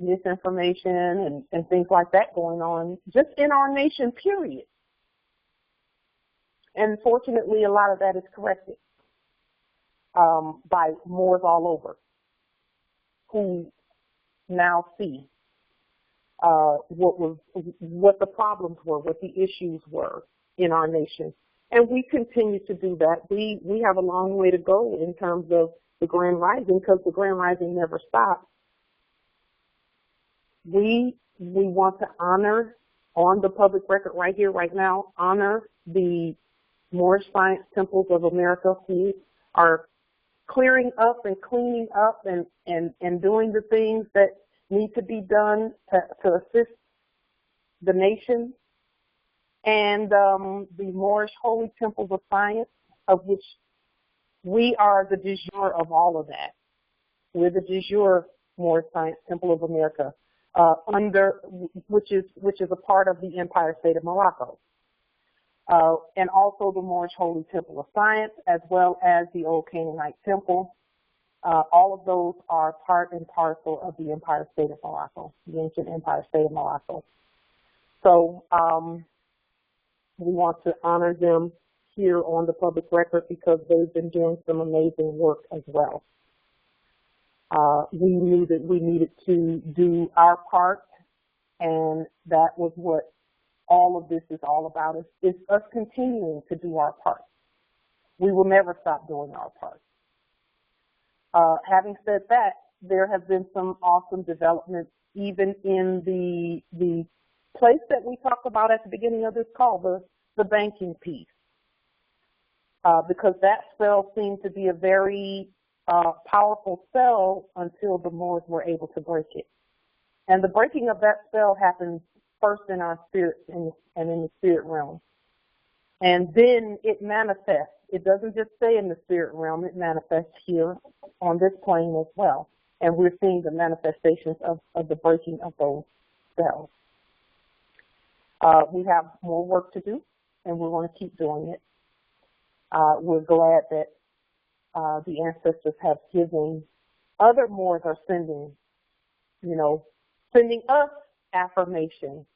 misinformation and things like that going on just in our nation, period. And fortunately, a lot of that is corrected by Moors all over who now see what the problems were, what the issues were in our nation. And we continue to do that. We have a long way to go in terms of the Grand Rising, because the Grand Rising never stops. We want to honor, on the public record right here, right now, honor the Moorish Science Temples of America who are clearing up and cleaning up and doing the things that need to be done to assist the nation, and the Moorish Holy Temples of Science, of which we are the de jure of all of that. We're the de jure Moorish Science Temple of America, which is a part of the Empire State of Morocco, and also the Moorish Holy Temple of Science, as well as the Old Canaanite Temple. All of those are part and parcel of the Empire State of Morocco, the ancient Empire State of Morocco. So we want to honor them here on the public record because they've been doing some amazing work as well. We knew that we needed to do our part, and that was what all of this is all about, is us continuing to do our part. We will never stop doing our part. Having said that, there have been some awesome developments even in the place that we talked about at the beginning of this call, the banking piece, because that spell seemed to be a very powerful spell until the Moors were able to break it. And the breaking of that spell happens first in our spirit and in the spirit realm. And then it manifests. It doesn't just stay in the spirit realm, it manifests here on this plane as well. And we're seeing the manifestations of the breaking of those spells. We have more work to do, and we want to keep doing it. We're glad that the ancestors have given, other Moors are sending us affirmation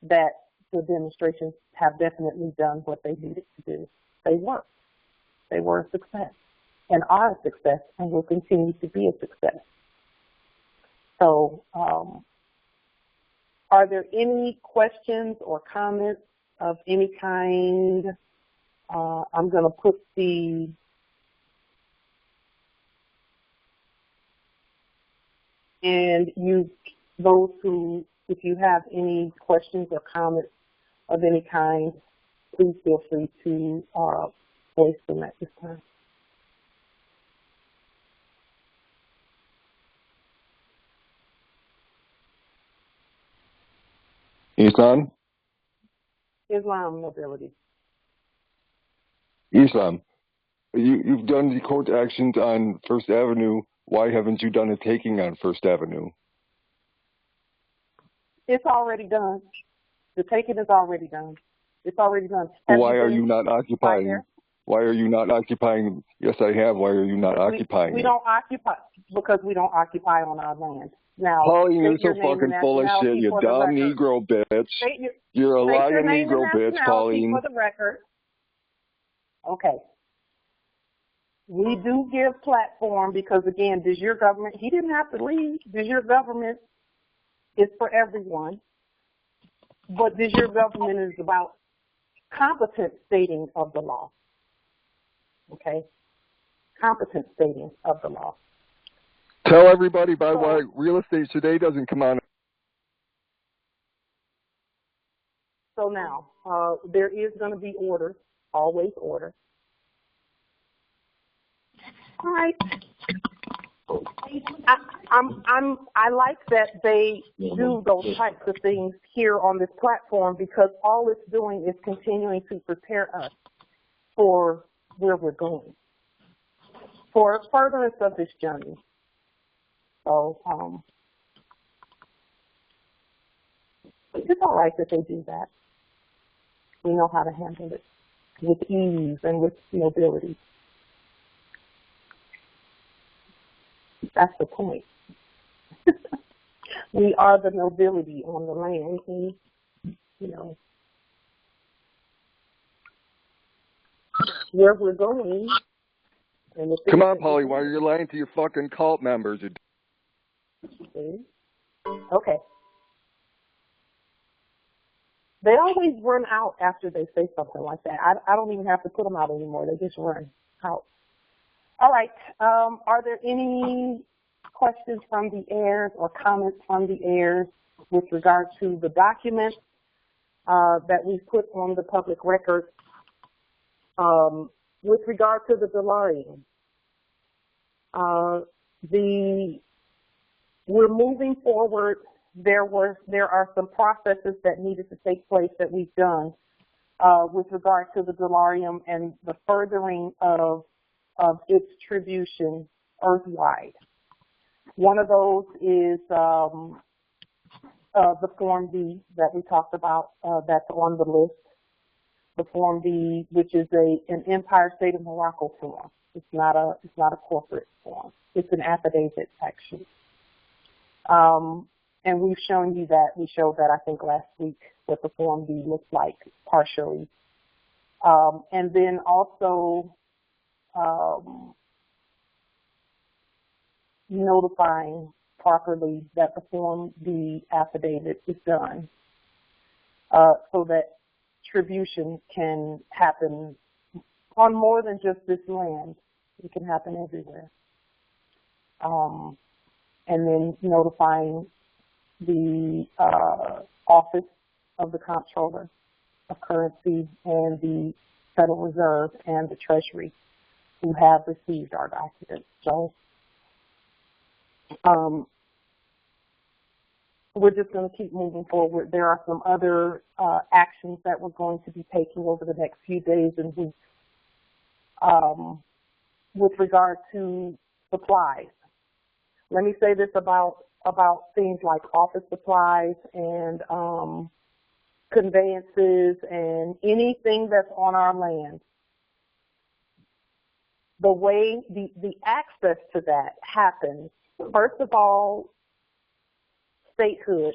that the demonstrations have definitely done what they needed to do. They worked. They were a success and are a success and will continue to be a success. So are there any questions or comments of any kind? I'm going to put those who, if you have any questions or comments of any kind, please feel free to voice them at this time. Islam? Islam, nobility. Islam. You've done the court actions on First Avenue. Why haven't you done a taking on First Avenue? It's already done. The taking is already done. It's already done. Why are you not occupying? Why are you not occupying? Yes, I have. Why are you not occupying? We don't occupy because we don't occupy on our land. Now, Pauline, you're so fucking full of shit. You dumb Negro bitch. You're a lying Negro bitch, Pauline. For the record. Okay. We do give platform because, again, does your government, he didn't have to leave. Does your government is for everyone. But does your government is about competent stating of the law. Okay? Competent stating of the law. Tell everybody why Real Estate Today doesn't come on. So now, there is going to be order, always order. All right. I like that they do those types of things here on this platform because all it's doing is continuing to prepare us for where we're going. for furtherance of this journey. So it's all right that they do that. We know how to handle it with ease and with nobility. That's the point. We are the nobility on the land, and, where we're going. And come on, Polly, why are you lying to your fucking cult members? Okay. They always run out after they say something like that. I don't even have to put them out anymore. They just run out. All right. Are there any questions from the heirs or comments from the heirs with regard to the documents that we put on the public record with regard to the diallarium? We're moving forward. There are some processes that needed to take place that we've done with regard to the diallarium and the furthering of its tribution earthwide. One of those is the Form B that we talked about that's on the list. The Form B, which is an Empire State of Morocco form. It's not a corporate form. It's an affidavit, actually. And we've shown you that. We showed that, I think, last week, what the Form B looks like, partially. And then also notifying properly that the Form B affidavit is done so that tribution can happen on more than just this land. It can happen everywhere. And then notifying the Office of the Comptroller of Currency and the Federal Reserve and the Treasury who have received our documents. So we're just going to keep moving forward. There are some other actions that we're going to be taking over the next few days and weeks with regard to supplies. Let me say this about things like office supplies and conveyances and anything that's on our land. The way the access to that happens, first of all, statehood.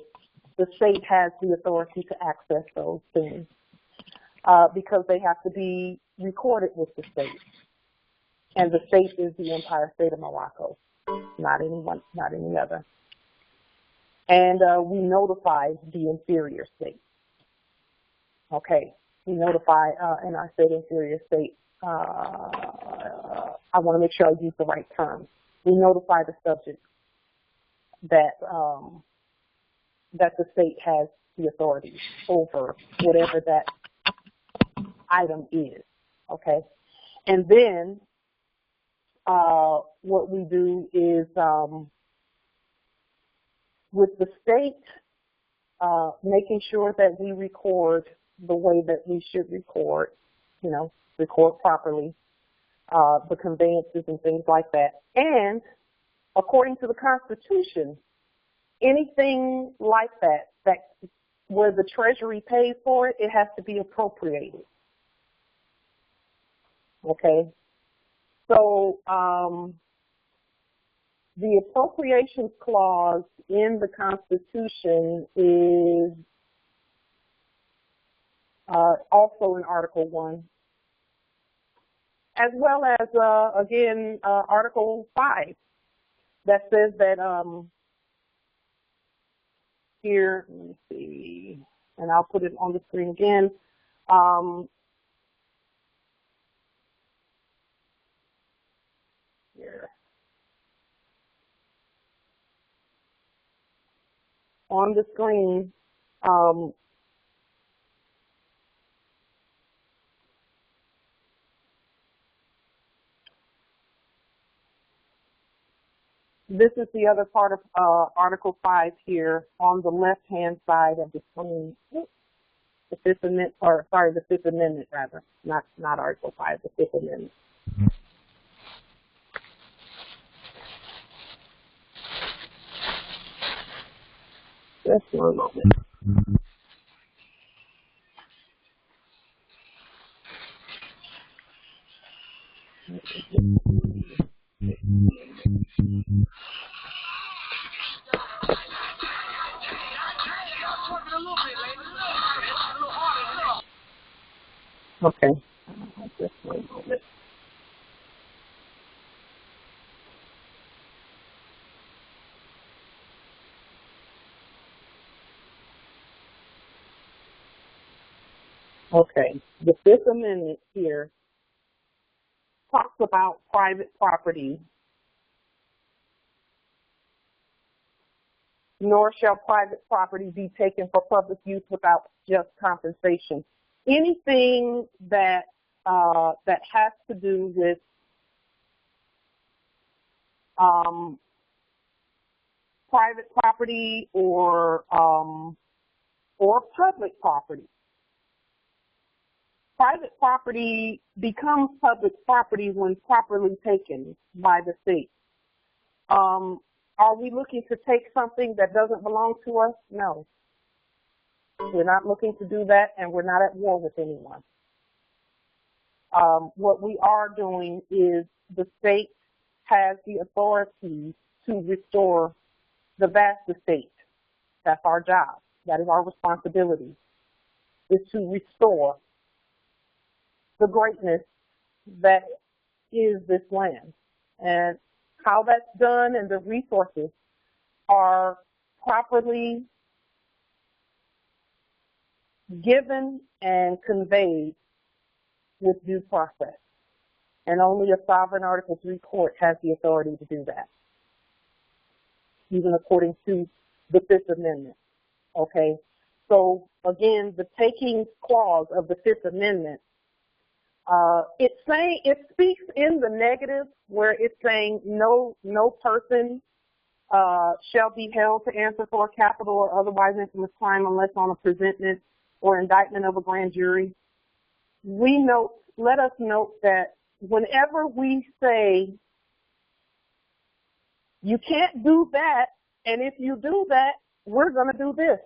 The state has the authority to access those things because they have to be recorded with the state. And the state is the Empire State of Morocco, not any other. And we notify the inferior state. Okay, we notify, and I said inferior state, I want to make sure I use the right term. We notify the subject that that the state has the authority over whatever that item is, okay? And then what we do is with the state, making sure that we record the way that we should record, record properly, the conveyances and things like that. And according to the Constitution, anything like that where the Treasury pays for it, it has to be appropriated. Okay? So the appropriations clause in the Constitution is also in Article 1, as well as, again, Article 5 that says that here, let me see, and I'll put it on the screen again. Here. On the screen, this is the other part of Article 5 here on the left-hand side of the screen. The Fifth Amendment, the Fifth Amendment rather, not Article 5, the Fifth Amendment. Just one moment. Okay. Just one moment. Okay. The Fifth Amendment here talks about private property. Nor shall private property be taken for public use without just compensation. Anything that that has to do with private property or public property. Private property becomes public property when properly taken by the state. Are we looking to take something that doesn't belong to us? No. We're not looking to do that, and we're not at war with anyone. What we are doing is the state has the authority to restore the vast estate. That's our job. That is our responsibility, is to restore the greatness that is this land. And how that's done and the resources are properly given and conveyed with due process. And only a sovereign Article 3 court has the authority to do that, even according to the Fifth Amendment. Okay? So, again, the takings clause of the Fifth Amendment, it speaks in the negative where it's saying no person shall be held to answer for a capital or otherwise infamous crime unless on a presentment or indictment of a grand jury. Let us note that whenever we say you can't do that, and if you do that, we're going to do this.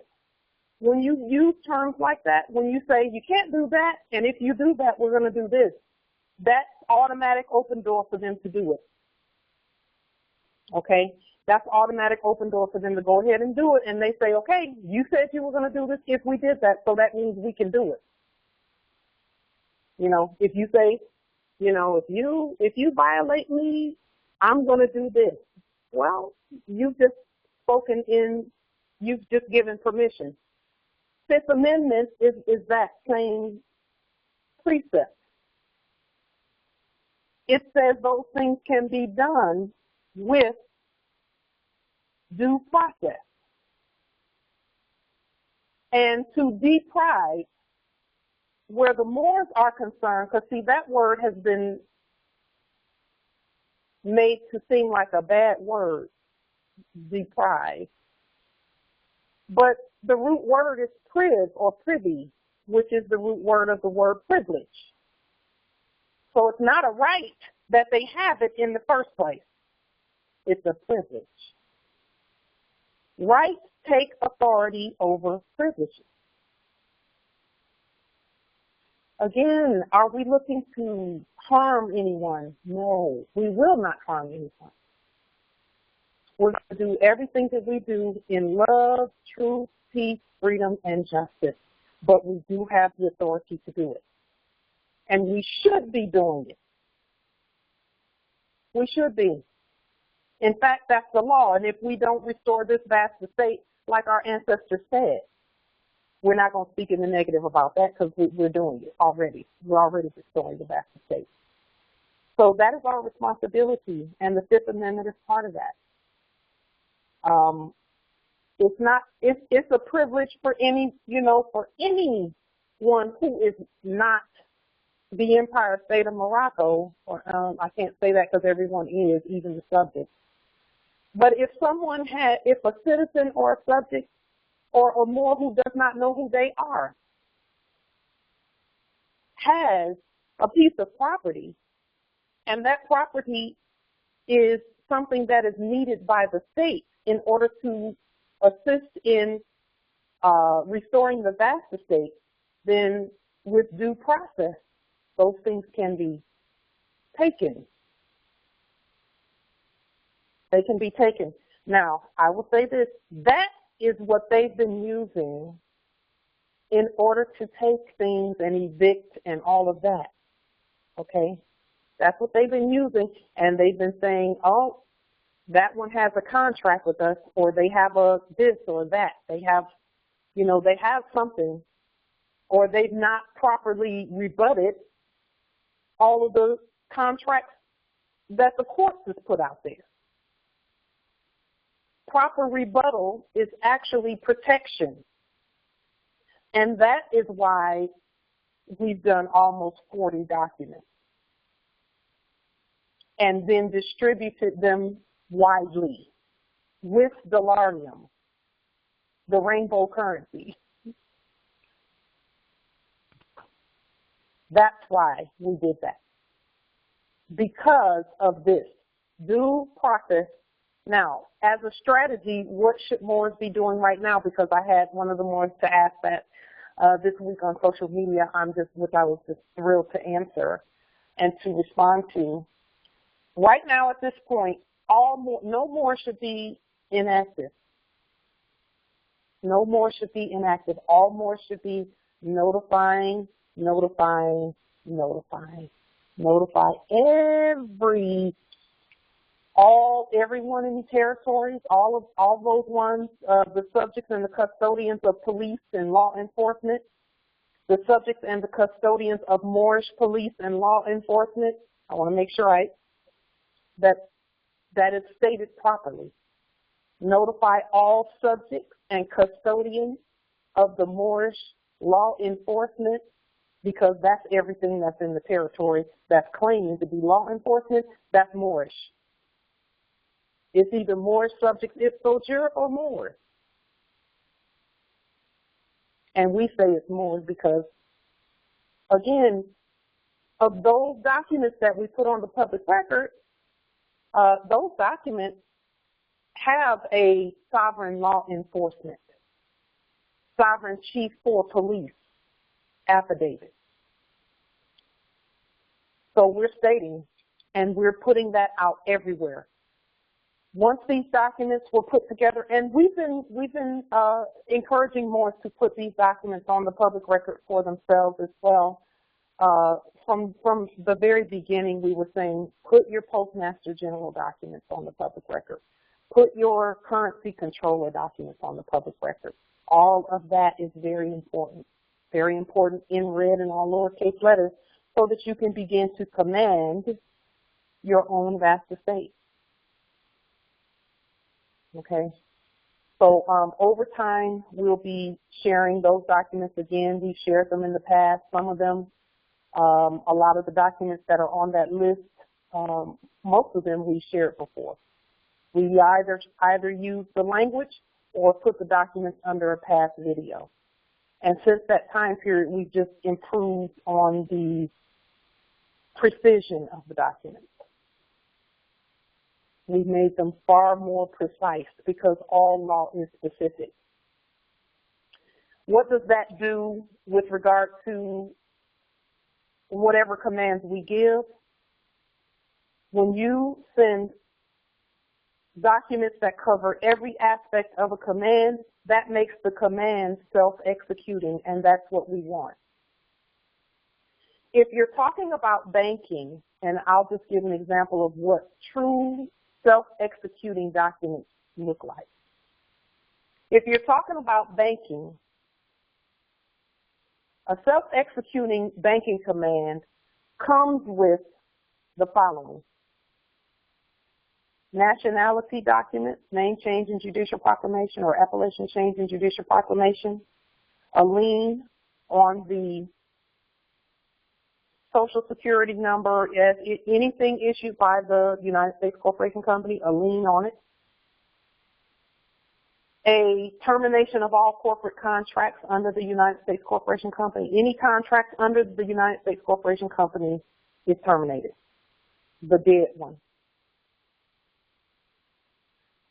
When you use terms like that, when you say you can't do that, and if you do that, we're going to do this, that's automatic open door for them to do it. Okay? That's automatic open door for them to go ahead and do it, and they say, okay, you said you were going to do this if we did that, so that means we can do it. You know, if you say, you know, if you violate me, I'm going to do this. Well, you've just you've just given permission. Fifth Amendment is that same precept. It says those things can be done with due process. And to deprive, where the Moors are concerned, because see, that word has been made to seem like a bad word, deprive. But the root word is priv or privy, which is the root word of the word privilege. So it's not a right that they have it in the first place. It's a privilege. Rights take authority over privileges. Again, are we looking to harm anyone? No, we will not harm anyone. We're going to do everything that we do in love, truth, peace, freedom, and justice. But we do have the authority to do it. And we should be doing it. We should be. In fact, that's the law. And if we don't restore this vast estate, like our ancestors said, we're not going to speak in the negative about that because we're doing it already. We're already restoring the vast estate. So that is our responsibility, and the Fifth Amendment is part of that. It's a privilege for for anyone who is not the Empire State of Morocco, or I can't say that because everyone is, even the subject. But if a citizen or a subject or a Moor who does not know who they are has a piece of property, and that property is something that is needed by the state in order to assist in restoring the vast estate, then with due process, those things can be taken. They can be taken. Now, I will say this, that is what they've been using in order to take things and evict and all of that, okay? That's what they've been using, and they've been saying, oh, that one has a contract with us, or they have a this or that. They have, you know, they have something, or they've not properly rebutted all of the contracts that the courts has put out there. Proper rebuttal is actually protection. And that is why we've done almost 40 documents and then distributed them widely with dollarium, the rainbow currency. That's why we did that. Because of this due process. Now, as a strategy, what should Moors be doing right now? Because I had one of the Moors to ask that this week on social media, which I was just thrilled to answer and to respond to. Right now, at this point, no more should be inactive. No more should be inactive. All more should be notifying, notifying, notifying. Notify everyone in the territories, all those ones, the subjects and the custodians of police and law enforcement, the subjects and the custodians of Moorish police and law enforcement. I want to make sure that is stated properly. Notify all subjects and custodians of the Moorish law enforcement, because that's everything that's in the territory that's claiming to be law enforcement, that's Moorish. It's either Moorish subjects ipso jure or Moors. And we say it's Moors because, again, of those documents that we put on the public record, those documents have a sovereign law enforcement, sovereign chief for police affidavit. So we're stating, and we're putting that out everywhere. Once these documents were put together, and we've been encouraging Moors to put these documents on the public record for themselves as well. From the very beginning, we were saying, put your Postmaster General documents on the public record. Put your currency controller documents on the public record. All of that is very important in red and all lowercase letters, so that you can begin to command your own vast estate. Okay, so over time, we'll be sharing those documents again. We've shared them in the past. Some of them, a lot of the documents that are on that list, most of them we shared before. We either use the language or put the documents under a past video. And since that time period, we've just improved on the precision of the documents. We've made them far more precise because all law is specific. What does that do with regard to whatever commands we give? When you send documents that cover every aspect of a command, that makes the command self-executing, and that's what we want. If you're talking about banking, and I'll just give an example of what true self-executing documents look like. If you're talking about banking, a self-executing banking command comes with the following: nationality documents, name change in judicial proclamation or appellation change in judicial proclamation, a lien on the Social Security number, anything issued by the United States Corporation Company, a lien on it, a termination of all corporate contracts under the United States Corporation Company. Any contract under the United States Corporation Company is terminated, the dead one.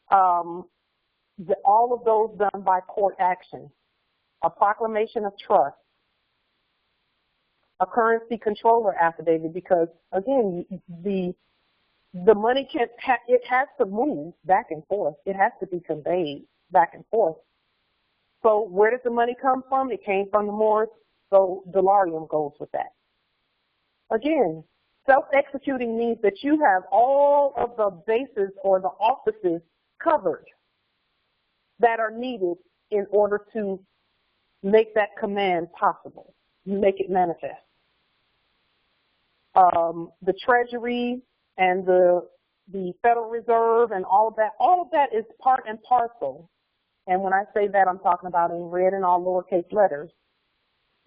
All of those done by court action. a proclamation of trust, a currency controller affidavit, because again, the money it has to move back and forth. It has to be conveyed back and forth. So where did the money come from? It came from the Moors, so diallarium goes with that. Again, self-executing means that you have all of the bases or the offices covered that are needed in order to make that command possible, make it manifest. The Treasury and the Federal Reserve and all of that is part and parcel. And when I say that, I'm talking about in red and all lowercase letters.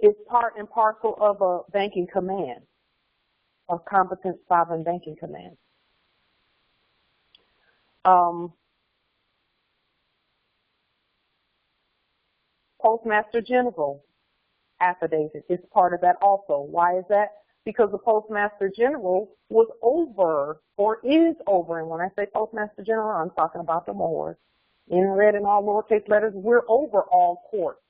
It's part and parcel of a banking command, a competent sovereign banking command. Postmaster General affidavit is part of that also. Why is that? Because the Postmaster General was over, or is over, and when I say Postmaster General, I'm talking about the Moors. In red and all lowercase letters, we're over all courts.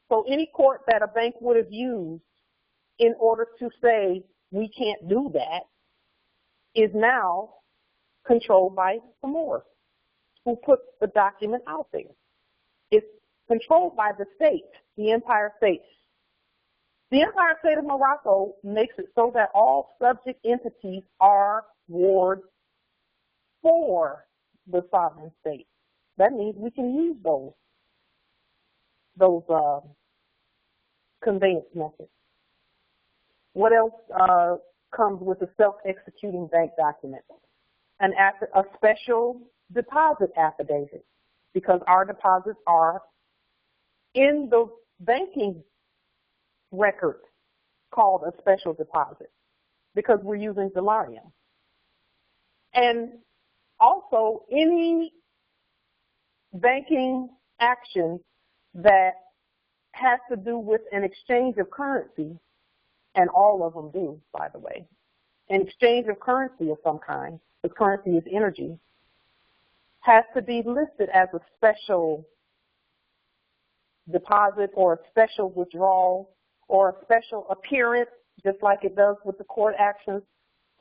So any court that a bank would have used in order to say we can't do that is now controlled by the Moors, who put the document out there. It's controlled by the state, the Empire State. The Empire State of Morocco makes it so that all subject entities are wards for the sovereign state. That means we can use those conveyance methods. What else comes with a self-executing bank document? A special deposit affidavit, because our deposits are in the banking record called a special deposit, because we're using diallarium. And also, any banking action that has to do with an exchange of currency, and all of them do, by the way, an exchange of currency of some kind, because currency is energy, has to be listed as a special deposit or a special withdrawal or a special appearance, just like it does with the court actions.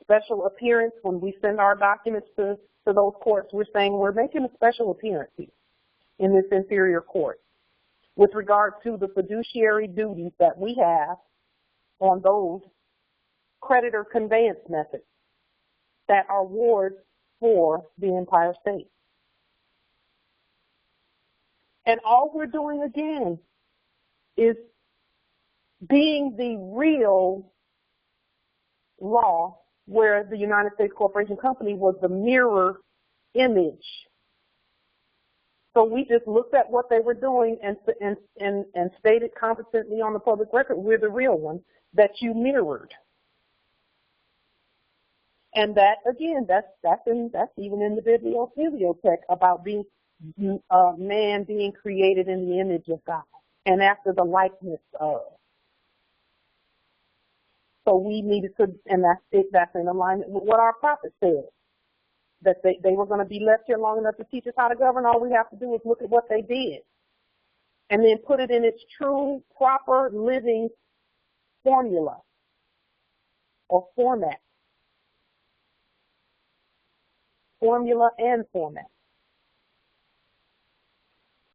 Special appearance, when we send our documents to those courts, we're saying we're making a special appearance in this inferior court with regard to the fiduciary duties that we have on those creditor conveyance methods that are wards for the Empire State. And all we're doing again is being the real law, where the United States Corporation Company was the mirror image. So we just looked at what they were doing and stated competently on the public record, we're the real one that you mirrored. And that, again, that's even in the bibliothek about being man being created in the image of God and after the likeness of. So we needed to, and that's in alignment with what our prophet said, that they were going to be left here long enough to teach us how to govern. All we have to do is look at what they did and then put it in its true, proper, living formula or format. Formula and format.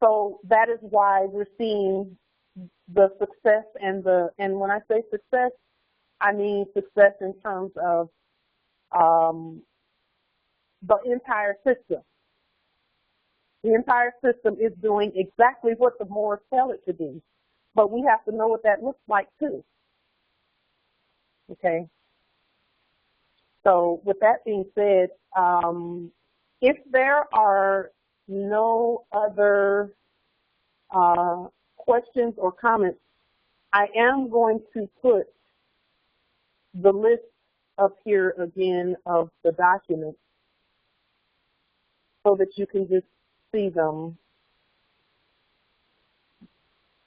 So that is why we're seeing the success and when I say success, I mean success in terms of the entire system. The entire system is doing exactly what the Moors tell it to do, but we have to know what that looks like too. Okay. So with that being said, if there are no other questions or comments, I am going to put the list up here again of the documents so that you can just see them.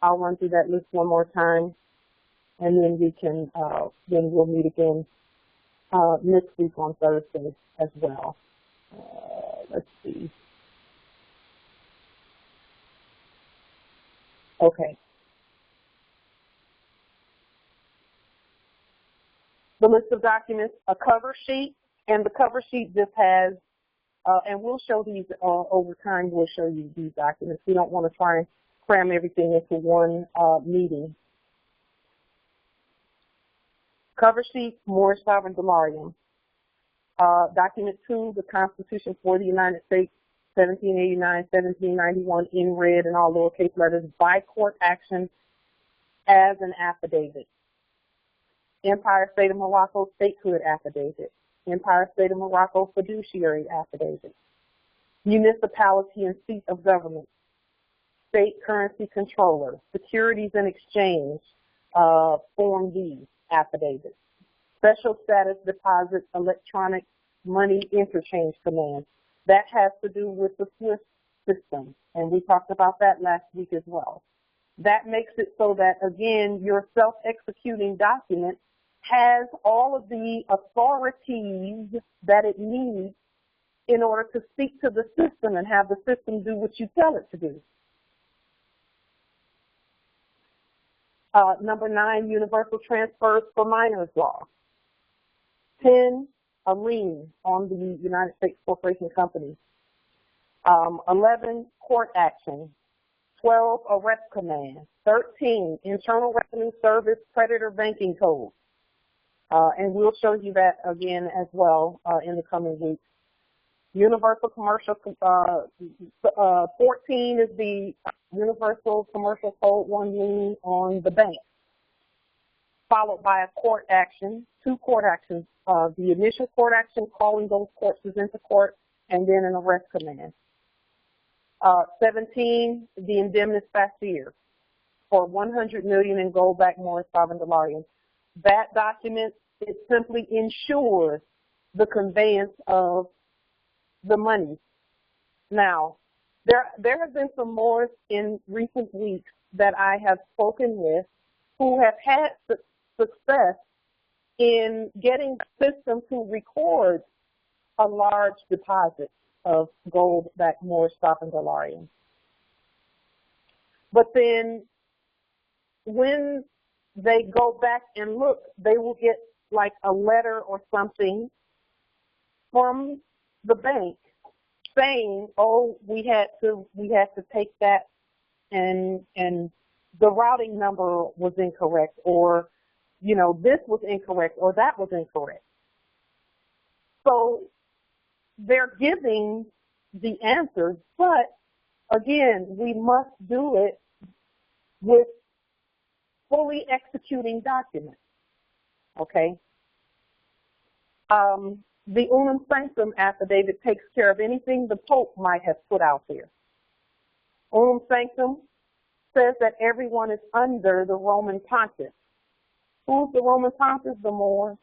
I'll run through that list one more time, and then we can then we'll meet again next week on Thursday as well. Let's see. Okay. the list of documents, a cover sheet, and the cover sheet just has, and we'll show these over time, we'll show you these documents. We don't want to try and cram everything into one meeting. Cover sheet, moorishe sovereign dollarium. Document 2, the Constitution for the United States, 1789, 1791, in red and all lowercase letters, by court action as an affidavit. Empire State of Morocco statehood affidavit. Empire State of Morocco fiduciary affidavit. Municipality and seat of government. State currency controller. Securities and exchange, Form V affidavit. Special status deposit electronic money interchange command. That has to do with the SWIFT system, and we talked about that last week as well. That makes it so that, again, your self-executing document has all of the authorities that it needs in order to speak to the system and have the system do what you tell it to do. Number 9, universal transfers for minors law. 10, a lien on the United States Corporation Company. 11, court action. 12, arrest command. 13, Internal Revenue Service creditor banking code. And we'll show you that again as well in the coming weeks. Universal commercial, 14 is the Universal Commercial Code 1 lien on the bank, followed by a court action, 2 court actions, the initial court action calling those corpses into court, and then an arrest command. 17, the indemnis facier for $100 million in gold-backed moorishe sovereign dollarium. That document, it simply ensures the conveyance of the money. Now, there have been some Moors in recent weeks that I have spoken with who have had success in getting the system to record a large deposit of gold-backed moorishe sovereign dollarium. But then when they go back and look, they will get like a letter or something from the bank saying, oh, we had to take that and the routing number was incorrect, or, you know, this was incorrect or that was incorrect. So they're giving the answers, but again, we must do it with fully executing documents, okay? The unum sanctum affidavit takes care of anything the Pope might have put out there. Unum sanctum says that everyone is under the Roman pontiff. Who's the Roman pontiff? The Moors.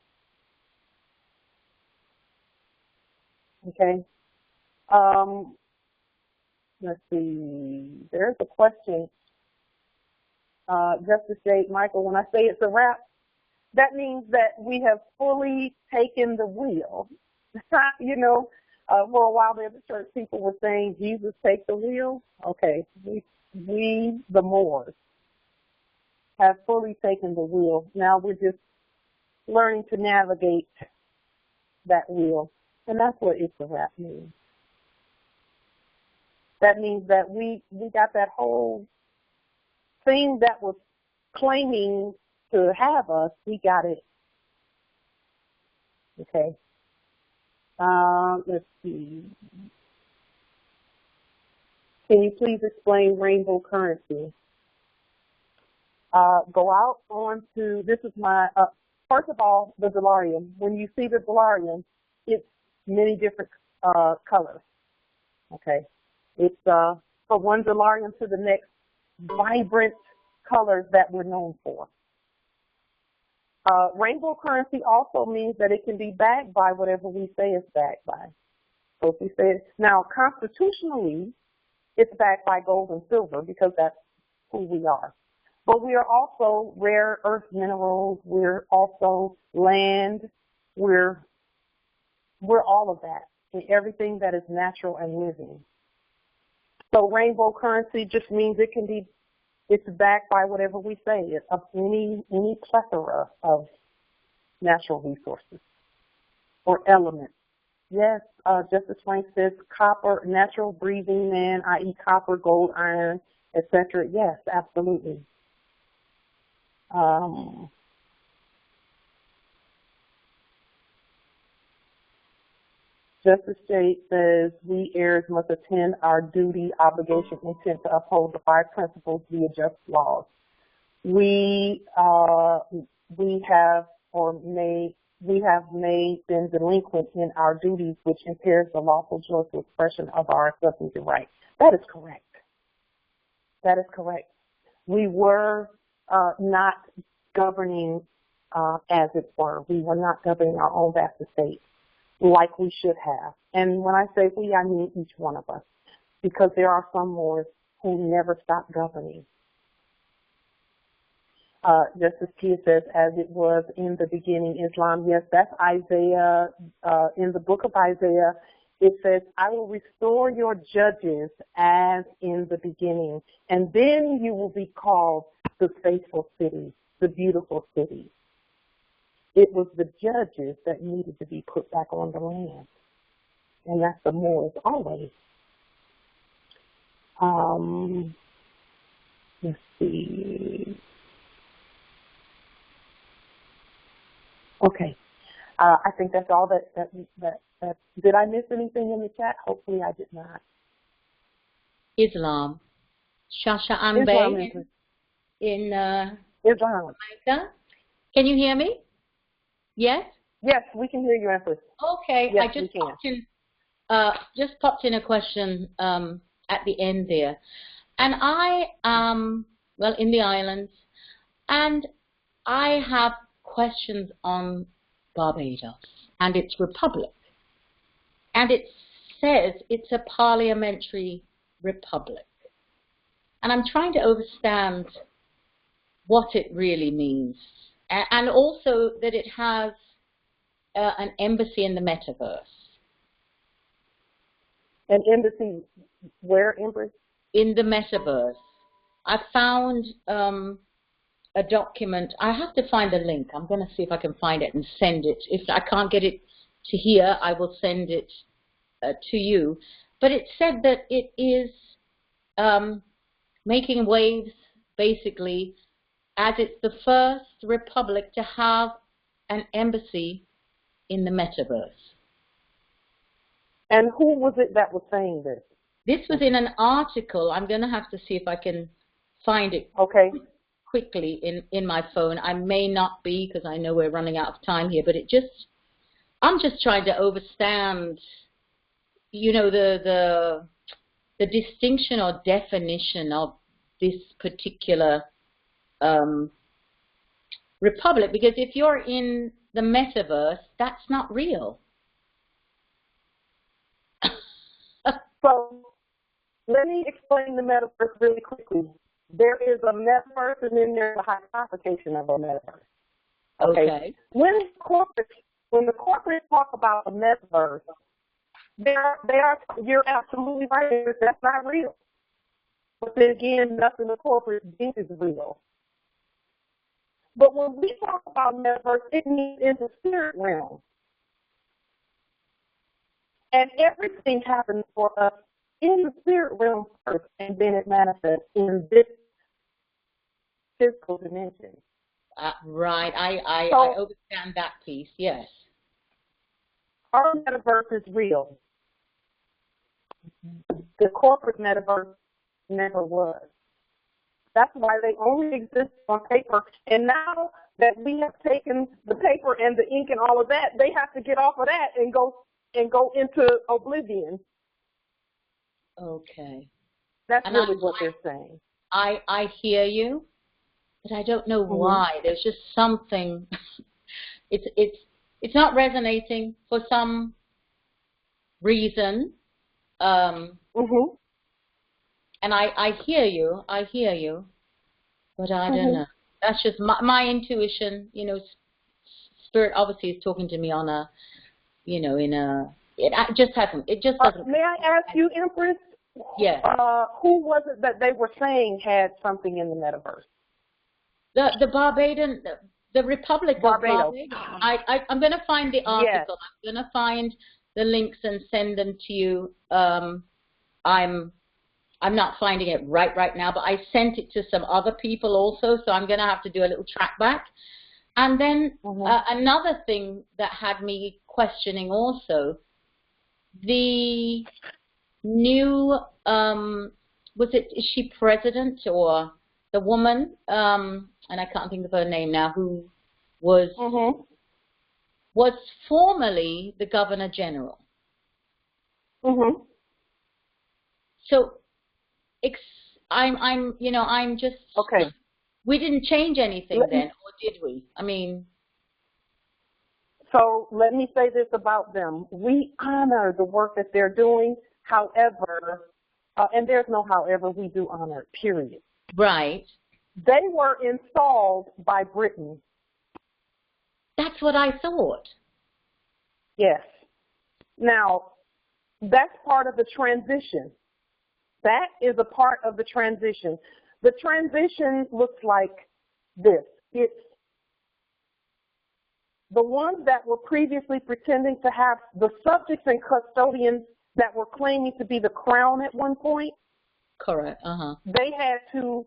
Okay. Let's see. There's a question. Justice J. Michael, when I say it's a wrap, that means that we have fully taken the wheel. You know, for a while there, the church people were saying, Jesus, take the wheel. Okay, we the Moors, have fully taken the wheel. Now we're just learning to navigate that wheel. And that's what it's a wrap means. That means that we got that whole thing that was claiming to have us, we got it. Okay. Let's see. Can you please explain rainbow currency? Go out on to, this is my, first of all, the dollarium. When you see the dollarium, it's many different colors. Okay. It's from one dollarium to the next, vibrant colors that we're known for. Rainbow currency also means that it can be backed by whatever we say it's backed by. So if we say, now constitutionally, it's backed by gold and silver because that's who we are. But we are also rare earth minerals. We're also land. We're all of that, and everything that is natural and living. So rainbow currency just means it can be, it's backed by whatever we say, of any plethora of natural resources or elements. Yes, Justice Frank says copper, natural breathing man, i.e. copper, gold, iron, etc. Yes, absolutely. Justice J says, we heirs must attend our duty, obligation, intent to uphold the 5 principles via just laws. We have been delinquent in our duties, which impairs the lawful joyful expression of our substantive rights. That is correct. That is correct. We were not governing, as it were. We were not governing our own vast estate like we should have. And when I say we, I mean each one of us, because there are some Moors who never stopped governing. Justice Tia says, as it was in the beginning, Islam. Yes, that's Isaiah. In the book of Isaiah, it says, I will restore your judges as in the beginning, and then you will be called the faithful city, the beautiful city. It was the judges that needed to be put back on the land, and that's the Moors always. Let's see. Okay, I think that's all that. Did I miss anything in the chat? Hopefully I did not. Islam. Shasha Ambe in Islam. Jamaica. Can you hear me? Yes? Yes, we can hear you, Empress. Okay, yes, I just popped in a question at the end there. And I am, well, in the islands, and I have questions on Barbados and its republic. And it says it's a parliamentary republic. And I'm trying to understand what it really means. And also that it has an embassy in the metaverse. An embassy where, Empress? In the metaverse. I found a document. I have to find the link. I'm going to see if I can find it and send it. If I can't get it to here, I will send it to you. But it said that it is making waves, basically, as it's the first republic to have an embassy in the metaverse. And who was it that was saying this? This was in an article. I'm going to have to see if I can find it quickly in my phone. I may not be, because I know we're running out of time here, but I'm just trying to understand, you know, the distinction or definition of this particular republic, because if you're in the metaverse, that's not real. So let me explain the metaverse really quickly. There is a metaverse, and then there's a hypothecation of a metaverse. Okay. When the corporates talk about a metaverse, you're absolutely right. That's not real. But then again, nothing the corporate thinks is real. But when we talk about metaverse, it means in the spirit realm. And everything happens for us in the spirit realm first, and then it manifests in this physical dimension. Right. I understand that piece, yes. Our metaverse is real. The corporate metaverse never was. That's why they only exist on paper. And now that we have taken the paper and the ink and all of that, they have to get off of that and go into oblivion. Okay. That's really what they're saying. I hear you, but I don't know why. There's just something. It's not resonating for some reason. And I hear you, but I don't know. That's just my intuition. You know, spirit obviously is talking to me on a, you know, it just doesn't. May I ask you, Empress? Yes. Who was it that they were saying had something in the metaverse? The Barbadian, The Republic of Barbados. I'm going to find the article. Yes. I'm going to find the links and send them to you. I'm not finding it right now, but I sent it to some other people also, so I'm going to have to do a little track back. And then another thing that had me questioning also, the new, is she president, or the woman, and I can't think of her name now, who was formerly the Governor General. So I'm just, okay. We didn't change anything then, or did we? I mean. So let me say this about them. We honor the work that they're doing. However, and there's no however, we do honor it, period. Right. They were installed by Britain. That's what I thought. Yes. Now, that's part of the transition. That is a part of the transition. The transition looks like this. It's the ones that were previously pretending to have the subjects and custodians that were claiming to be the crown at one point. Correct. They had to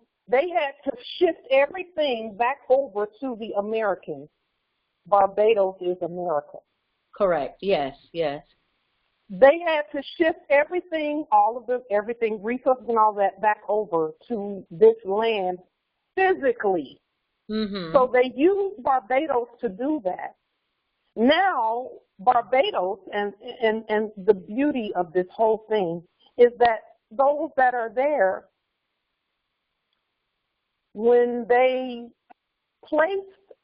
shift everything back over to the Americans. Barbados is America. Correct. Yes. Yes. They had to shift everything, everything, resources and all that, back over to this land physically. So they used Barbados to do that. Now, Barbados, and the beauty of this whole thing is that those that are there, when they place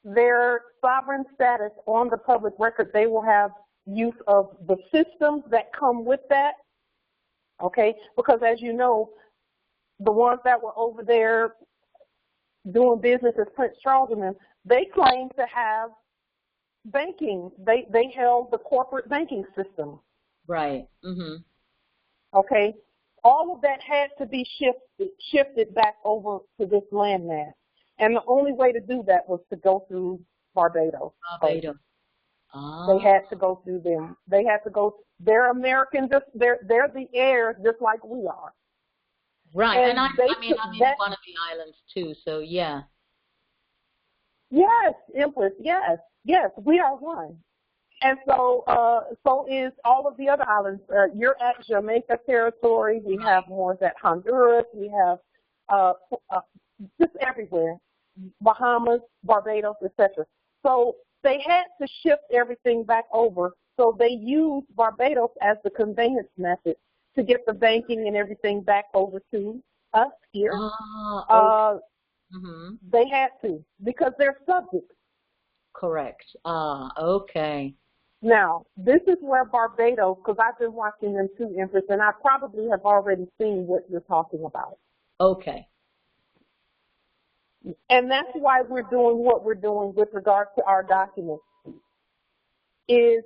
their sovereign status on the public record, they will have use of the systems that come with that, okay? Because as you know, the ones that were over there doing business as Prince Charles and them, they claimed to have banking. They held the corporate banking system. Right. Okay? All of that had to be shifted back over to this landmass. And the only way to do that was to go through Barbados. They had to go through them. They had to go. They're American. They're the heirs, just like we are. Right. And I'm in one of the islands too. So yeah. Yes, Empress. Yes, we are one. And so, so is all of the other islands. You're at Jamaica territory. We have more at Honduras. We have just everywhere. Bahamas, Barbados, etc. So they had to shift everything back over. So they used Barbados as the conveyance method to get the banking and everything back over to us here. They had to, because they're subjects. Correct. Okay. Now, this is where Barbados, because I've been watching them too, Empress, and I probably have already seen what you're talking about. Okay. And that's why we're doing what we're doing with regard to our documents, is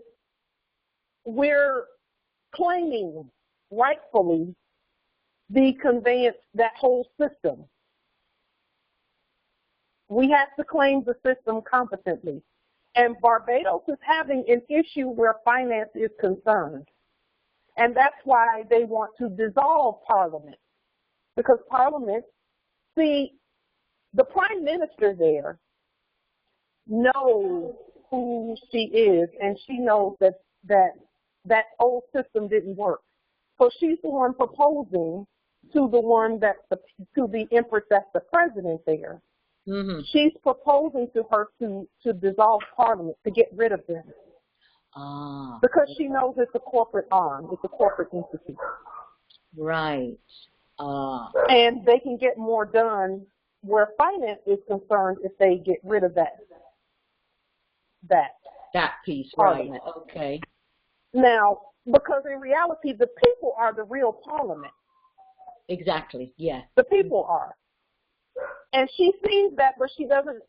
we're claiming rightfully the conveyance, that whole system. We have to claim the system competently. And Barbados is having an issue where finance is concerned. And that's why they want to dissolve Parliament. Because Parliament, see, the Prime Minister there knows who she is, and she knows that old system didn't work. So she's the one proposing to the Empress that's the president there. She's proposing to her to dissolve Parliament, to get rid of them. Because she knows it's a corporate arm, it's a corporate entity. Right. And they can get more done where finance is concerned if they get rid of that piece, Parliament. Right. Okay. Now, because in reality, the people are the real Parliament. Exactly, yeah. The people are. And she sees that, but she doesn't,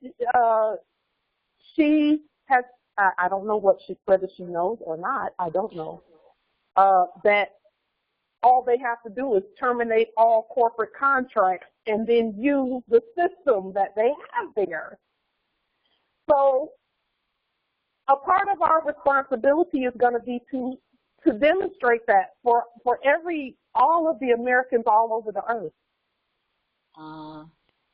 she has, I don't know whether she knows or not, I don't know, that all they have to do is terminate all corporate contracts and then use the system that they have there. So a part of our responsibility is going to be to demonstrate that for all of the Americans all over the earth.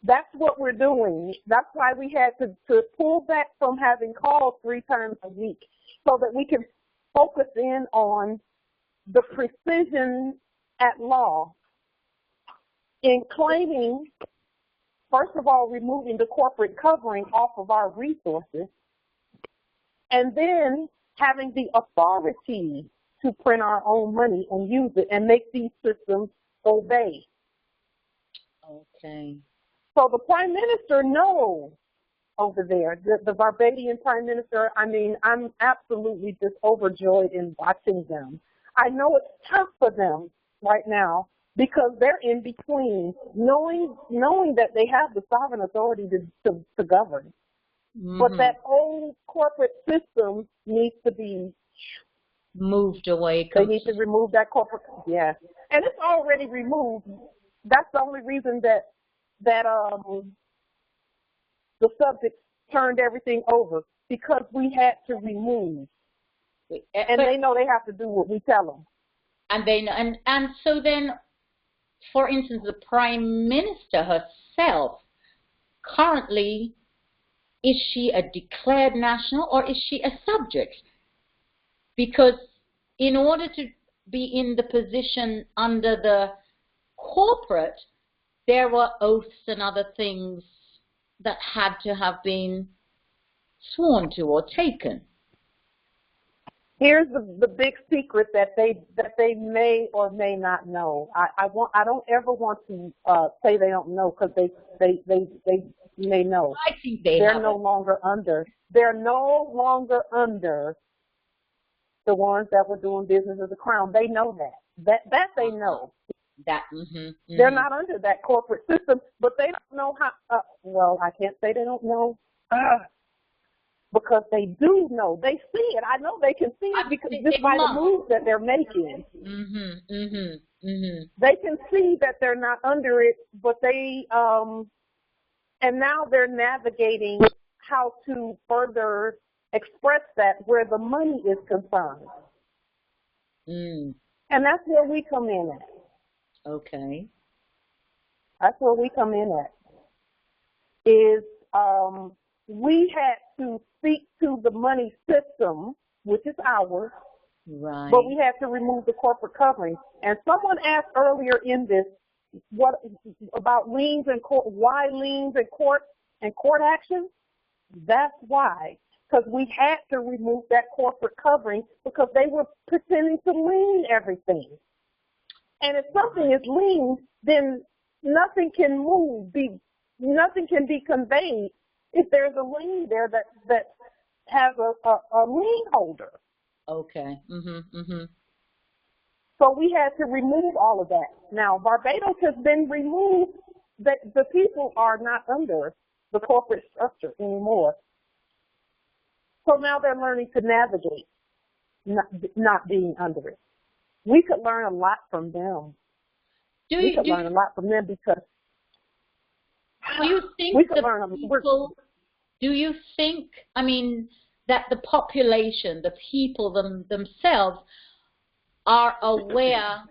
That's what we're doing. That's why we had to pull back from having calls 3 times a week so that we can focus in on the precision at law in claiming, first of all, removing the corporate covering off of our resources, and then having the authority to print our own money and use it and make these systems obey. Okay. So the Prime Minister knows over there, the Barbadian Prime Minister, I mean, I'm absolutely just overjoyed in watching them. I know it's tough for them right now because they're in between, knowing that they have the sovereign authority to govern. But that old corporate system needs to be moved away. They need to remove that corporate, yes. And it's already removed. That's the only reason that the subjects turned everything over, because we had to remove. And they know they have to do what we tell them. And they know, and so then, for instance, the Prime Minister herself, currently, is she a declared national or is she a subject? Because in order to be in the position under the corporate, there were oaths and other things that had to have been sworn to or taken. Here's the big secret that they may or may not know. I don't ever want to say they don't know, because they may know. I think they're no longer under. They're no longer under the ones that were doing business as a crown. They know that they know. That They're not under that corporate system, but they don't know how. Well, I can't say they don't know, because they do know. They see it. I know they can see it because just by the moves that they're making. They can see that they're not under it, but they and now they're navigating how to further express that where the money is concerned. And that's where we come in at. Okay. That's where we come in at. Is we had to speak to the money system, which is ours, right? But we had to remove the corporate covering. And someone asked earlier in this what about liens and court? Why liens and court action? That's why. Because we had to remove that corporate covering because they were pretending to lien everything. And if something is liened, then nothing can move, nothing can be conveyed if there's a lien there that has a lien holder. Okay. So we had to remove all of that. Now, Barbados has been removed. The people are not under the corporate structure anymore. So now they're learning to navigate not being under it. We could learn a lot from them. We could learn a lot from them because do you think do you think, I mean, that the population, the people themselves are aware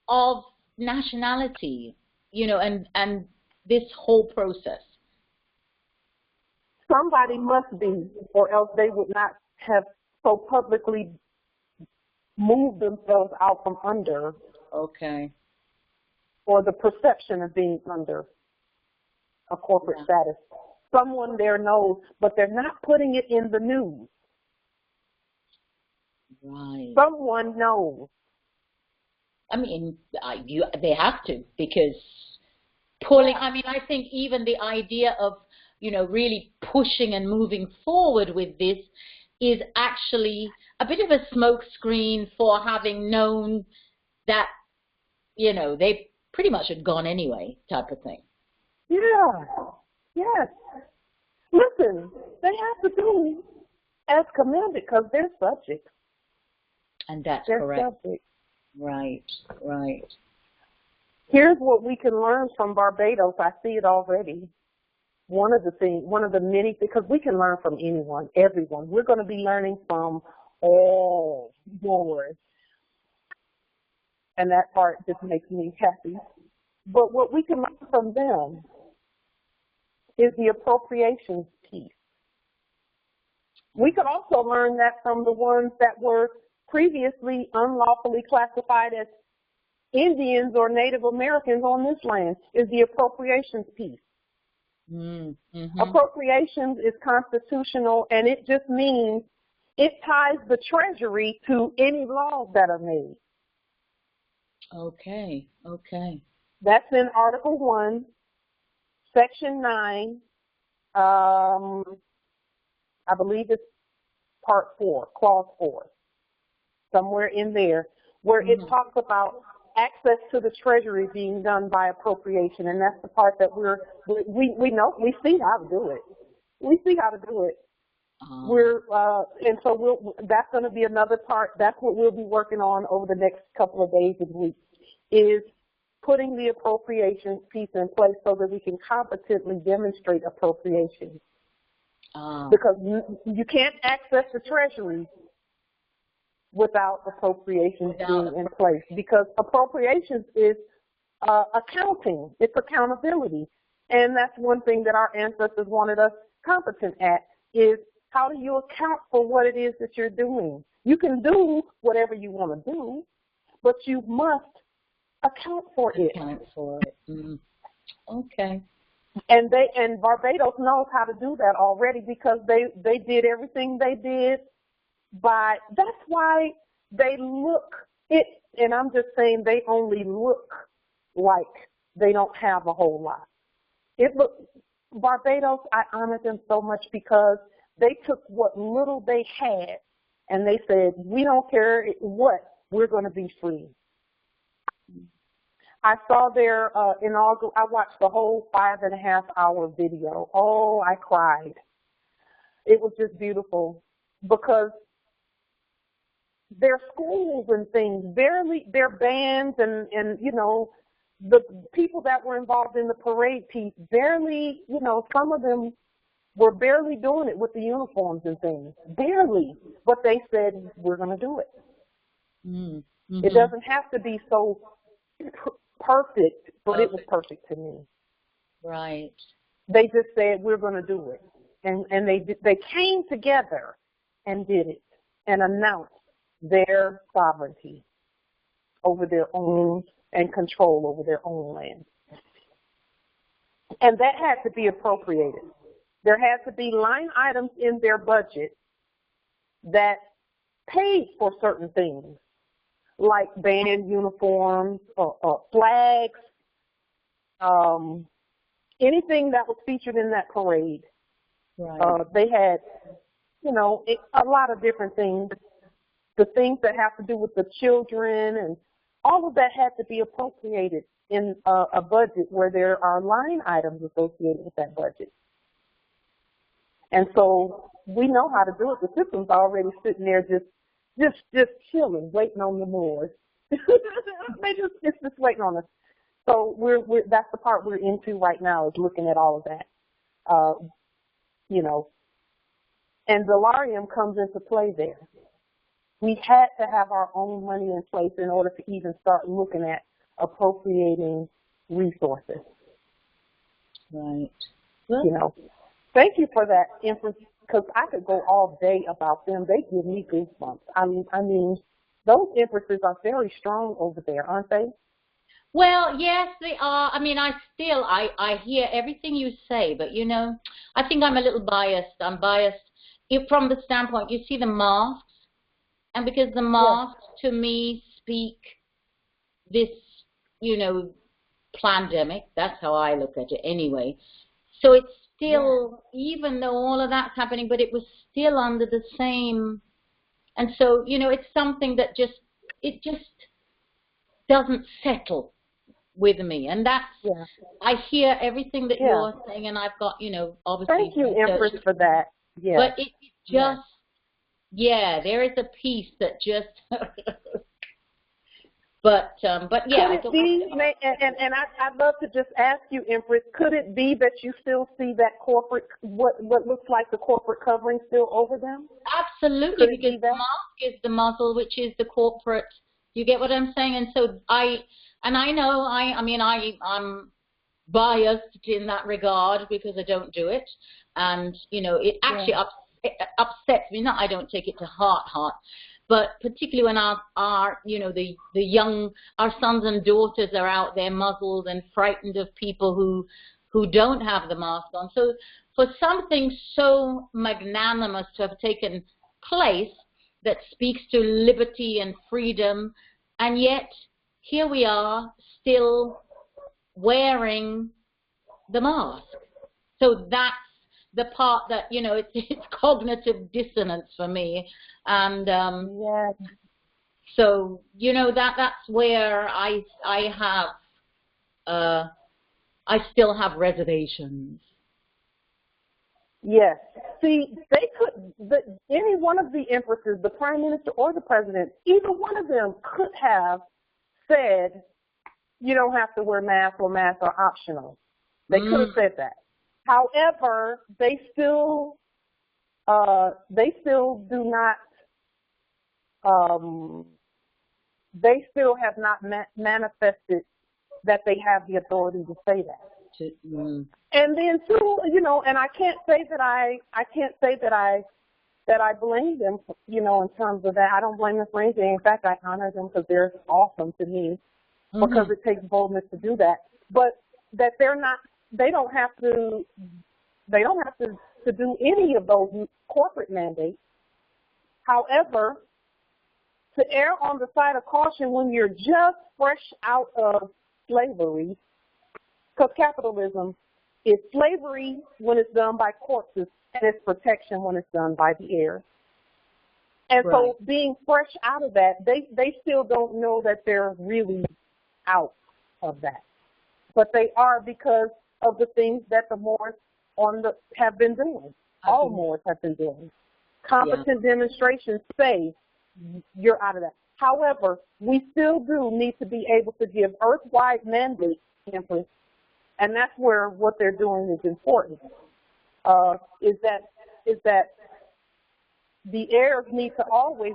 of nationality, you know, and this whole process? Somebody must be, or else they would not have so publicly moved themselves out from under. Okay. Or the perception of being under a corporate status. Someone there knows, but they're not putting it in the news. Right. Someone knows. I mean, they have to, because pulling, I mean, I think even the idea of, you know, really pushing and moving forward with this is actually a bit of a smokescreen for having known that, you know, they pretty much had gone anyway, type of thing. Yeah. Yes. Listen, they have to do as commanded because they're subjects. And that's they're correct. Subjects. Right. Right. Here's what we can learn from Barbados. I see it already. one of the many, because we can learn from anyone, everyone. We're going to be learning from all Moors. And that part just makes me happy. But what we can learn from them is the appropriations piece. We could also learn that from the ones that were previously unlawfully classified as Indians or Native Americans on this land, is the appropriations piece. Mm-hmm. Appropriations is constitutional, and it just means it ties the Treasury to any laws that are made. Okay, okay. That's in Article 1, Section 9, I believe it's Part 4, Clause 4, somewhere in there, where it talks about access to the Treasury being done by appropriation, and that's the part that we know, we see how to do it. We see how to do it. And so that's going to be another part. That's what we'll be working on over the next couple of days and weeks, is putting the appropriations piece in place so that we can competently demonstrate appropriation. Because you can't access the Treasury without appropriations being in place, because appropriations is accounting. It's accountability. And that's one thing that our ancestors wanted us competent at, is how do you account for what it is that you're doing? You can do whatever you want to do, but you must account for it. Account for it. Mm. Okay. And Barbados knows how to do that already, because they did everything they did by, that's why they look it, and I'm just saying they only look like they don't have a whole lot. Barbados, I honor them so much because they took what little they had and they said, we don't care what, we're going to be free. I saw their inaugural, I watched the whole 5.5-hour video. Oh, I cried. It was just beautiful, because their schools and things, their bands and you know, the people that were involved in the parade piece, barely, you know, some of them were barely doing it with the uniforms and things, barely. But they said, we're going to do it. Mm-hmm. It doesn't have to be so perfect, but it was perfect to me. Right. They just said, we're going to do it. And they came together and did it and announced their sovereignty over their own and control over their own land. And that had to be appropriated. There had to be line items in their budget that paid for certain things, like band uniforms, flags, anything that was featured in that parade. Right. They had, you know, a lot of different things. The things that have to do with the children, and all of that had to be appropriated in a budget where there are line items associated with that budget. And so we know how to do it. The system's already sitting there just chilling, waiting on the Moors. It's just waiting on us. So that's the part we're into right now, is looking at all of that. You know, and Valarium comes into play there. We had to have our own money in place in order to even start looking at appropriating resources. Right. Well, you know, thank you for that inference, because I could go all day about them. They give me goosebumps. I mean, those empresses are very strong over there, aren't they? Well, yes, they are. I mean, I hear everything you say, but, you know, I think I'm a little biased. I'm biased from the standpoint, you see the masks, and because the masks, to me, speak this, you know, pandemic. That's how I look at it anyway. So it's still, even though all of that's happening, but it was still under the same. And so, you know, it's something that just doesn't settle with me. And that's, I hear everything that you're saying, and I've got, you know, obviously. Thank you, Empress, for that. Yeah. But it just, there is a piece that just, But yeah, could it be, and I'd love to just ask you, Empress, could it be that you still see that corporate, what looks like the corporate covering still over them? Absolutely, because the mask is the muzzle, which is the corporate. You get what I'm saying? And so I know, I'm biased in that regard because I don't do it. And, it actually upsets me. Not I don't take it to heart, but particularly when our sons and daughters are out there muzzled and frightened of people who don't have the mask on. So for something so magnanimous to have taken place that speaks to liberty and freedom, and yet here we are still wearing the mask. So that's the part that, it's cognitive dissonance for me. And so, that's where I still have reservations. Yes. See, they could, any one of the empresses, the prime minister or the president, either one of them could have said, you don't have to wear masks or masks are optional. They could have said that. However, they still do not, they still have not manifested that they have the authority to say that. And then too, and I can't say that I blame them, in terms of that. I don't blame them for anything. In fact, I honor them because they're awesome to me, because it takes boldness to do that. But that they don't have to do any of those corporate mandates. However, to err on the side of caution when you're just fresh out of slavery, because capitalism is slavery when it's done by corpses, and it's protection when it's done by the heirs. And so being fresh out of that, they still don't know that they're really out of that. But they are, because of the things that the Moors have been doing. All Moors have been doing. Competent demonstrations say you're out of that. However, we still do need to be able to give earth-wide mandates, Empress, and that's where what they're doing is important. Is that the heirs need to always,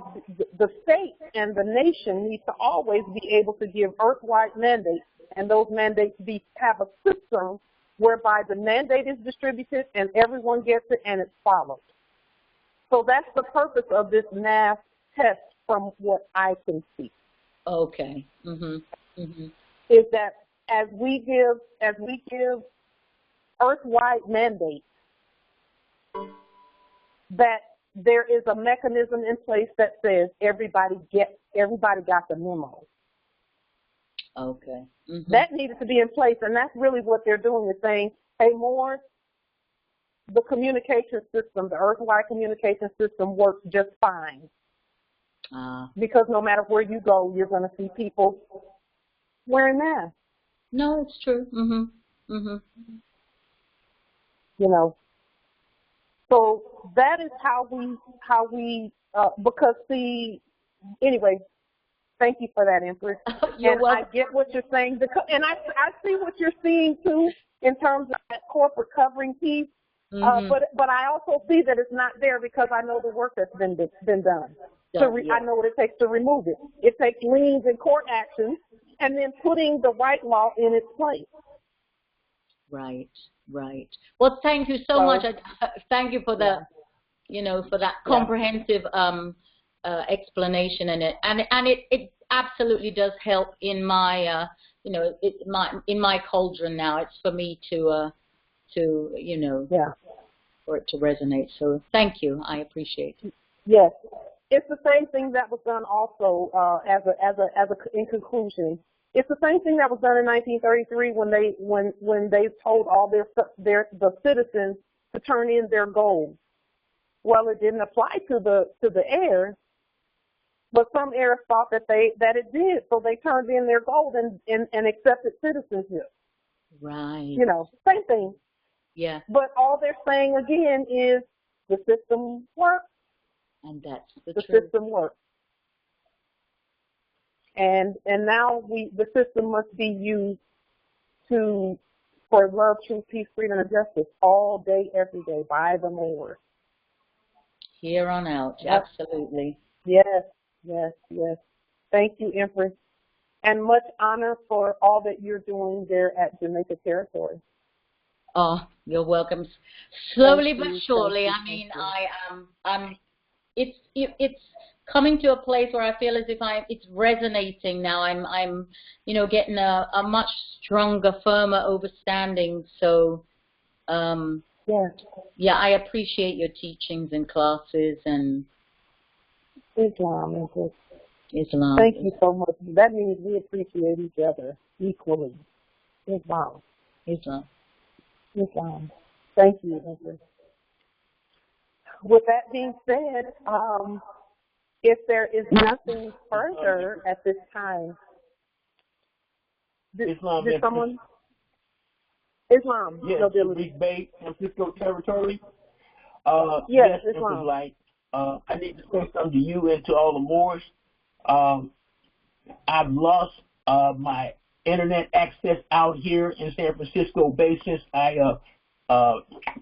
the state and the nation need to always be able to give earth-wide mandates, and those mandates have a system whereby the mandate is distributed and everyone gets it and it's followed. So that's the purpose of this mass test, from what I can see. Okay. Is that as we give earth-wide mandates, that there is a mechanism in place that says everybody got the memo. Okay. That needed to be in place, and that's really what they're doing, is saying, hey, Moors, the communication system, the earth-wide communication system works just fine. Because no matter where you go, you're going to see people wearing masks. No, it's true. So that is how we because anyway, thank you for that, Empress. You're welcome. I get what you're saying, and I see what you're seeing too in terms of that corporate covering piece. But I also see that it's not there because I know the work that's been done. I know what it takes to remove it. It takes liens and court actions, and then putting the right law in its place. Right. Well, thank you so much. Thank you for the, for that comprehensive explanation, and it absolutely does help in my, in my cauldron now. It's for me to for it to resonate. So thank you. I appreciate it. Yes. It's the same thing that was done also in conclusion. It's the same thing that was done in 1933 when they told all the citizens to turn in their gold. Well, it didn't apply to the heirs, but some heirs thought that it did, so they turned in their gold and accepted citizenship. Right. Same thing. Yeah. But all they're saying again is the system works. And that's the system works. And now the system must be used for love, truth, peace, freedom, and justice all day, every day by the Moors. Here on out, Yep. absolutely. Yes, yes, yes. Thank you, Empress. And much honor for all that you're doing there at Jamaica Territory. Oh, you're welcome. Slowly Thank but you, surely. thank I you, mean, thank you. it's coming to a place where I feel as if it's resonating now. I'm getting a much stronger, firmer understanding. So, Yes. yeah, I appreciate your teachings and classes and Islam, Empress. Islam. Thank you so much. That means we appreciate each other equally. Islam. Islam. Islam. Thank you, Empress. With that being said, if there is nothing further at this time, Islam, did someone? Islam. Yes, Nobility. Bay, San Francisco territory. Yes, It was Islam. like, I need to say something to you and to all the Moors. I've lost my internet access out here in San Francisco Bay since I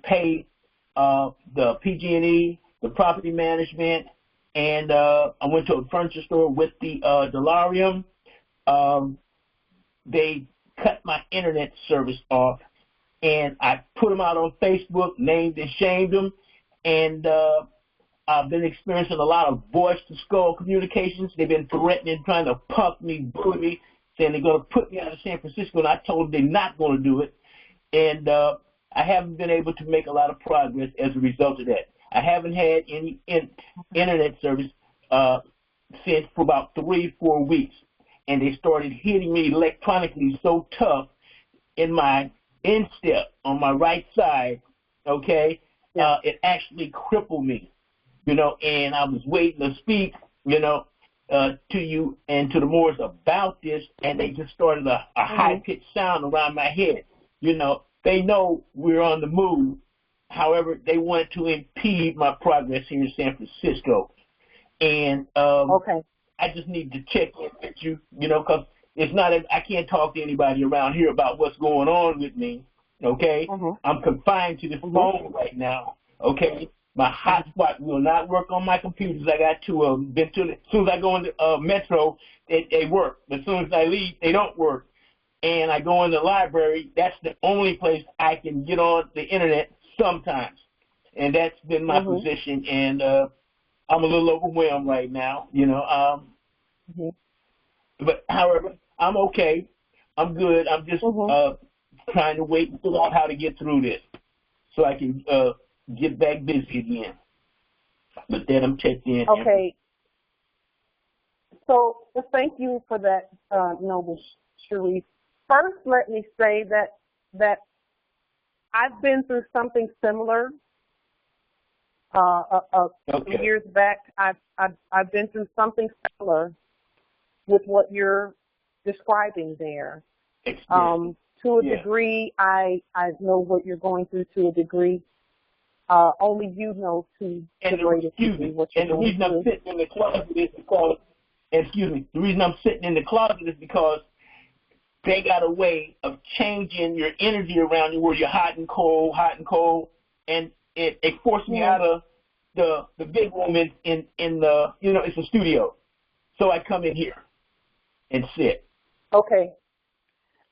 paid the PG&E, the property management, and I went to a furniture store with the Delarium. They cut my internet service off, and I put them out on Facebook, named and shamed them, and I've been experiencing a lot of voice-to-skull communications. They've been threatening, trying to punk me, bully me, saying they're going to put me out of San Francisco, and I told them they're not going to do it. And I haven't been able to make a lot of progress as a result of that. I haven't had any internet service since for about 3-4 weeks, and they started hitting me electronically so tough in my instep on my right side, okay? Yeah. It actually crippled me, and I was waiting to speak, to you and to the Moors about this, and they just started a high-pitched sound around my head. They know we're on the move. However, they wanted to impede my progress here in San Francisco. And Okay. I just need to check in with you, because it's not, I can't talk to anybody around here about what's going on with me, okay? I'm confined to this phone right now, okay? My hotspot will not work on my computers. I got to, as soon as I go into Metro, they work. But as soon as I leave, they don't work. And I go in the library, that's the only place I can get on the internet sometimes. And that's been my position, and I'm a little overwhelmed right now, But, however, I'm okay. I'm good. I'm just trying to wait and figure out how to get through this so I can get back busy again. But then I'm checked in. Okay. So thank you for that, Noble Sharif. First, let me say that I've been through something similar. Years back, I've been through something similar with what you're describing there. To a degree, I know what you're going through. To a degree, only you know to the greatest degree what you're going through. And the reason I'm sitting in the closet is because, the reason I'm sitting in the closet is because they got a way of changing your energy around you where you're hot and cold, and it forced me out of the big room in the, it's a studio. So I come in here and sit. Okay.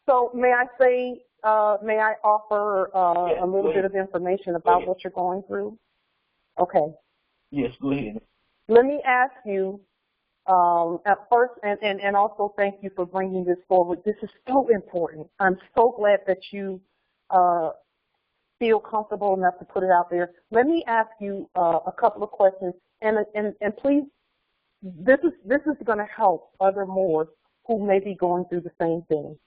So may I offer a little bit of information about what you're going through? Okay. Yes, go ahead. Let me ask you, at first, and also thank you for bringing this forward. This is so important. I'm so glad that you feel comfortable enough to put it out there. Let me ask you a couple of questions, and please, this is going to help other Moors who may be going through the same thing.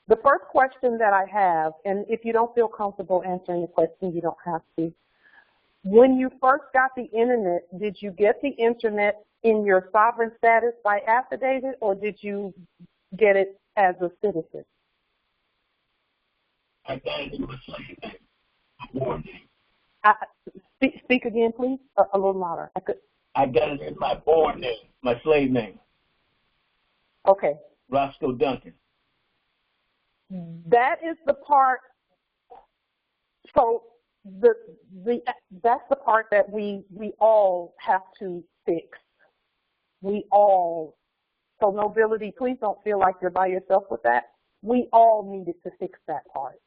The first question that I have, and if you don't feel comfortable answering the question, you don't have to. When you first got the internet, did you get the internet in your sovereign status by affidavit, or did you get it as a citizen? I got it in my slave name. Speak again, please, a little louder. I got it in my born name, my slave name. Okay. Roscoe Duncan. That is the part. So that's the part that we all have to fix. We all. So nobility, please don't feel like you're by yourself with that. We all needed to fix that part.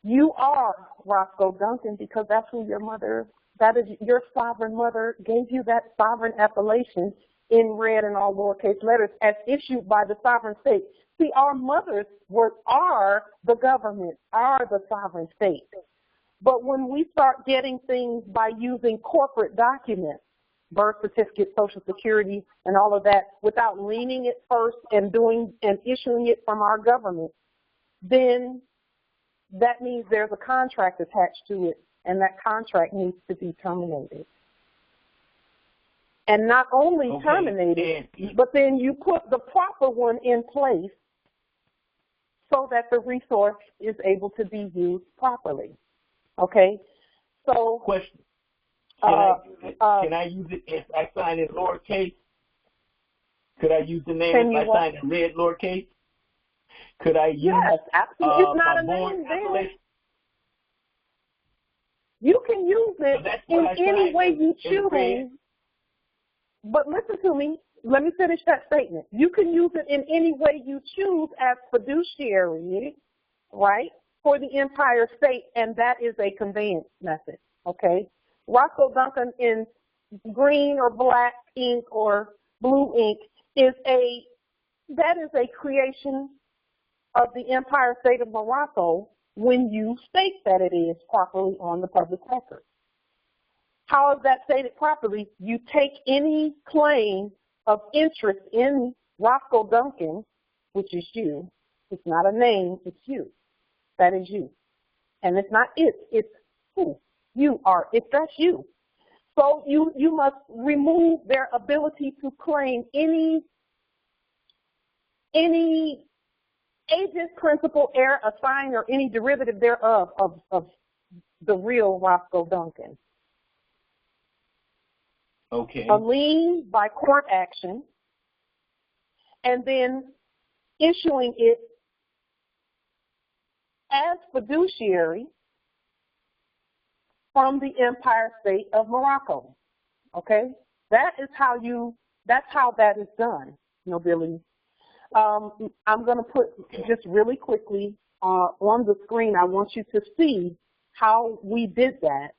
You are Roscoe Duncan because that's who your mother, that is your sovereign mother gave you that sovereign appellation in red and all lowercase letters as issued by the sovereign state. See, our mothers are the government, are the sovereign state. But when we start getting things by using corporate documents, birth certificate, social security, and all of that, without leaning it first and issuing it from our government, then that means there's a contract attached to it, and that contract needs to be terminated. And not only terminated, but then you put the proper one in place so that the resource is able to be used properly. Okay? So, question. Can I use it if I sign in lowercase? Could I use the name if I sign in red lowercase? Could I use yes, absolutely. It's not a name then. You can use it in any way you choose. But listen to me. Let me finish that statement. You can use it in any way you choose as fiduciary, right, for the entire state, and that is a conveyance method, okay? Roscoe Duncan in green or black ink or blue ink is a creation of the Empire State of Morocco when you state that it is properly on the public record. How is that stated properly? You take any claim of interest in Roscoe Duncan, which is you. It's not a name, it's you. That is you. And it's not it's who you are. That's you. So you must remove their ability to claim any agent, principal, heir, assign, or any derivative thereof of the real Roscoe Duncan. Okay. A lien by court action, and then issuing it as fiduciary from the Empire State of Morocco. Okay? That's how that is done, nobility. I'm going to put just really quickly on the screen, I want you to see how we did that.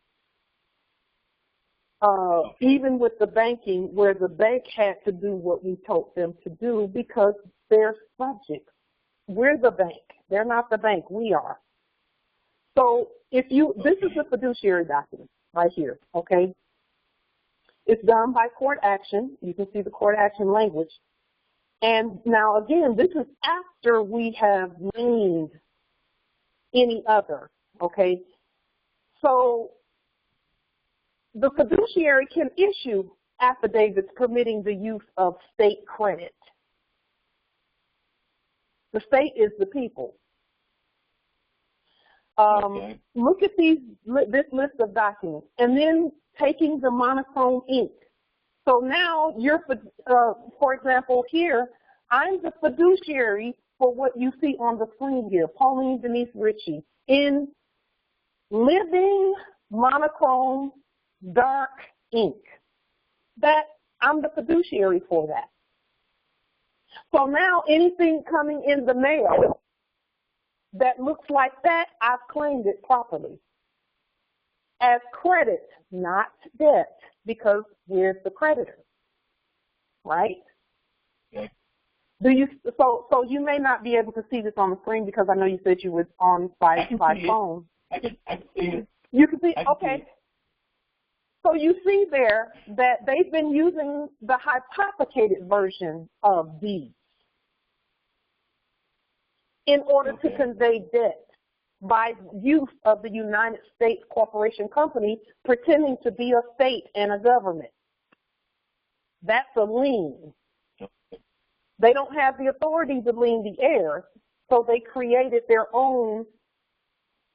Even with the banking, where the bank had to do what we told them to do because they're subjects. We're the bank. They're not the bank. We are. So this is the fiduciary document right here, okay? It's done by court action. You can see the court action language. And now, again, this is after we have named any other, okay? So the fiduciary can issue affidavits permitting the use of state credit. The state is the people. Look at this list of documents, and then taking the monochrome ink. So now you're, for example, here, I'm the fiduciary for what you see on the screen here, Pauline Denise Ritchie, in living monochrome dark ink. That I'm the fiduciary for that. So now anything coming in the mail that looks like that, I've claimed it properly as credit, not debt, because we're the creditor, right? Okay. So you may not be able to see this on the screen because I know you said you was on by phone. I can see it. You can see, okay. See it. So you see there that they've been using the hypothecated version of these in order to convey debt by use of the United States Corporation Company pretending to be a state and a government. That's a lien. They don't have the authority to lien the heirs, so they created their own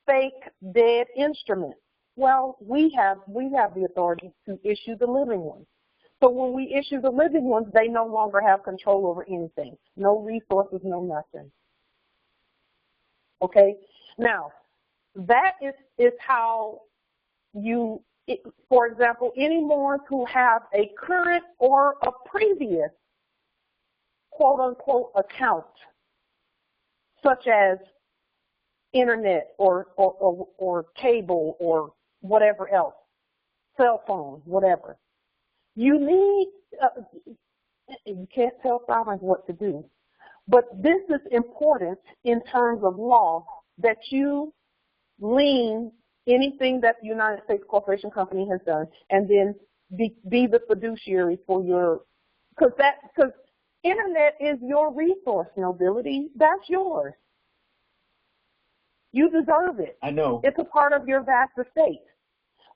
fake dead instrument. Well, we have the authority to issue the living one. So when we issue the living ones, they no longer have control over anything. No resources, no nothing. Okay? Now, that is how you, for example, anyone who have a current or a previous quote-unquote account, such as internet or cable or whatever else, cell phone, whatever. You need, you can't tell sovereigns what to do, but this is important in terms of law, that you lien anything that the United States Corporation Company has done, and then be the fiduciary for your, because internet is your resource, nobility. That's yours. You deserve it. I know. It's a part of your vast estate.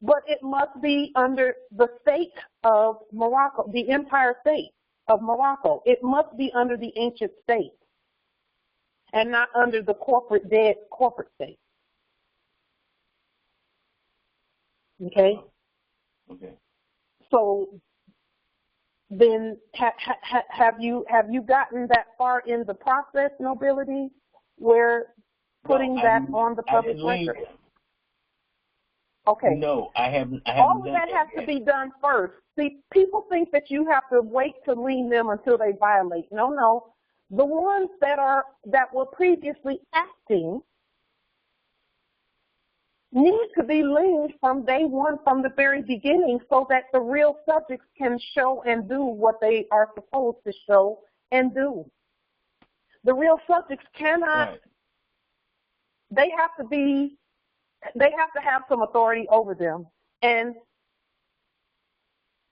But it must be under the state of Morocco, the empire state of Morocco. It must be under the ancient state and not under the dead corporate state. Okay? Okay. So then have you gotten that far in the process, nobility, where putting that on the public record? Okay. No, I haven't. All of that has to be done first. See, people think that you have to wait to lien them until they violate. No. The ones that were previously acting need to be liened from day one, from the very beginning, so that the real subjects can show and do what they are supposed to show and do. The real subjects cannot. Right. They have to have some authority over them. And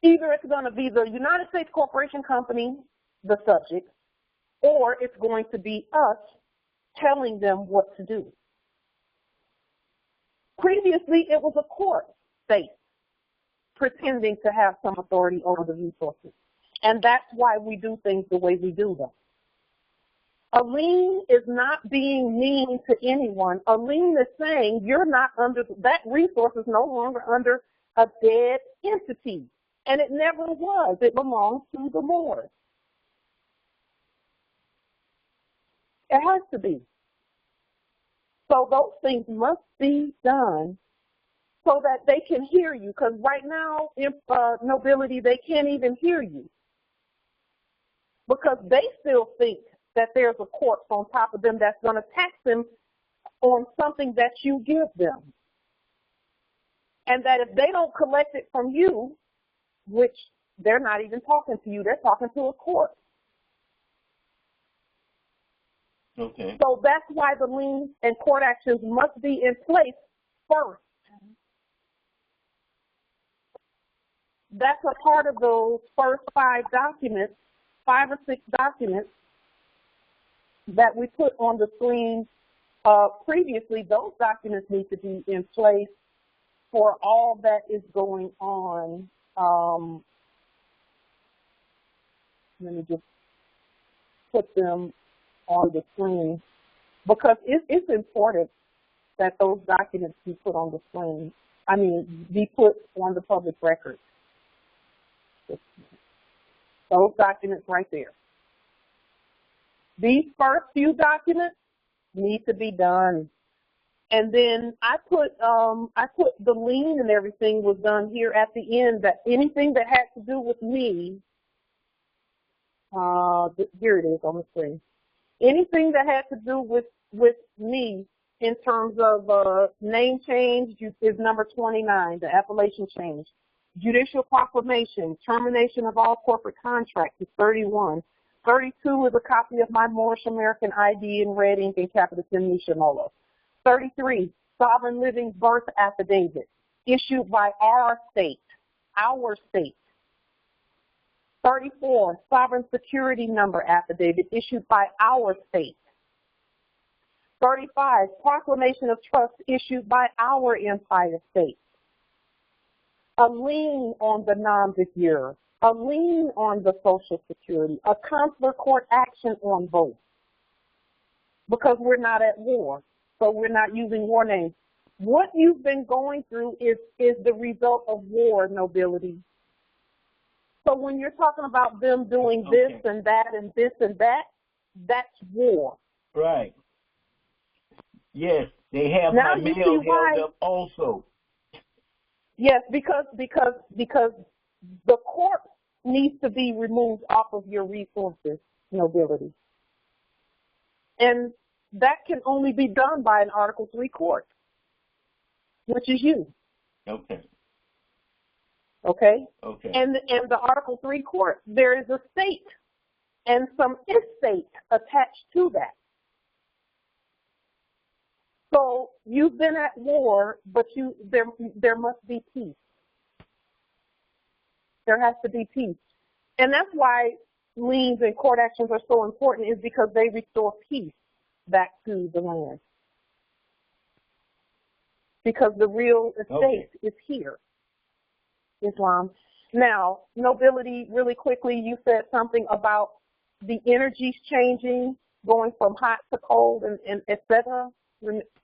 either it's going to be the United States Corporation Company, the subject, or it's going to be us telling them what to do. Previously, it was a court state pretending to have some authority over the resources. And that's why we do things the way we do them. A lien is not being mean to anyone. A lien is saying you're not under, that resource is no longer under a dead entity. And it never was. It belongs to the Moors. It has to be. So those things must be done so that they can hear you. Because right now, nobility, they can't even hear you. Because they still think that there's a corpse on top of them that's going to tax them on something that you give them. And that if they don't collect it from you, which they're not even talking to you, they're talking to a court. Okay. So that's why the liens and court actions must be in place first. That's a part of those first 5 or 6 documents that we put on the screen previously. Those documents need to be in place for all that is going on. Let me just put them on the screen because it's important that those documents be put on the screen. I mean, be put on the public record. Those documents right there. These first few documents need to be done. And then I put the lien and everything was done here at the end, that anything that had to do with me, here it is on the screen. Anything that had to do with me in terms of name change is number 29, the appellation change. Judicial proclamation, termination of all corporate contracts is 31. 32 is a copy of my Moorish American ID in red ink and capitis and nationall. 33, sovereign living birth affidavit issued by our state. 34, sovereign security number affidavit issued by our state. 35, proclamation of trust issued by our entire state. A lien on the non-vizier, a lien on the Social Security, a consular court action on both. Because we're not at war, so we're not using war names. What you've been going through is the result of war, nobility. So when you're talking about them doing this and that and this and that, that's war. Right. Yes, they have now my you mail see why, held up also. Yes, because the court needs to be removed off of your resources, nobility. And that can only be done by an Article 3 court, which is you. Okay. Okay? Okay. And the Article 3 court, there is a state and some estate attached to that. So you've been at war, but there must be peace. There has to be peace. And that's why liens and court actions are so important, is because they restore peace back to the land. Because the real estate is here, Islam. Now, nobility, really quickly, you said something about the energies changing, going from hot to cold, and et cetera.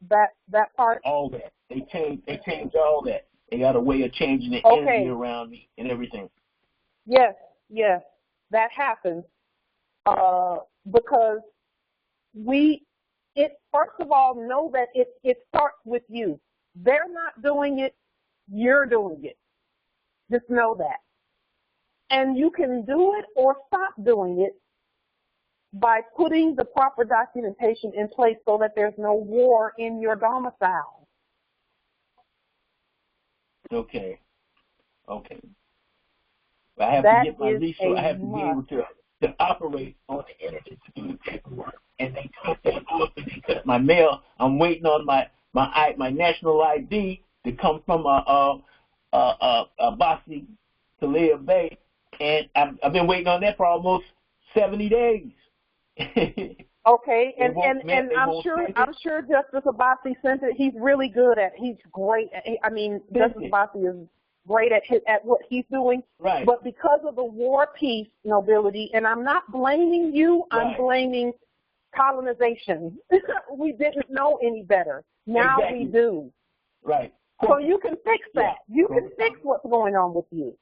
That part? All that. They change all that. They got a way of changing the energy around me and everything. Yes, that happens. Because first of all, know that it starts with you. They're not doing it, you're doing it. Just know that. And you can do it or stop doing it by putting the proper documentation in place so that there's no war in your domicile. Okay. I have to get my resource. I have to be able to operate on the internet to do the paperwork. And they cut that off and they cut my mail. I'm waiting on my national ID to come from a Bossy to live Bay, and I've been waiting on that for almost 70 days. Okay, and I'm sure Justice Abbasi sent it. He's really good at. He's great. Justice Abbasi is great at what he's doing. Right. But because of the war peace, nobility, and I'm not blaming you. Right. I'm blaming colonization. We didn't know any better. Now we do. Right. So you can fix that. You can fix what's going on with you.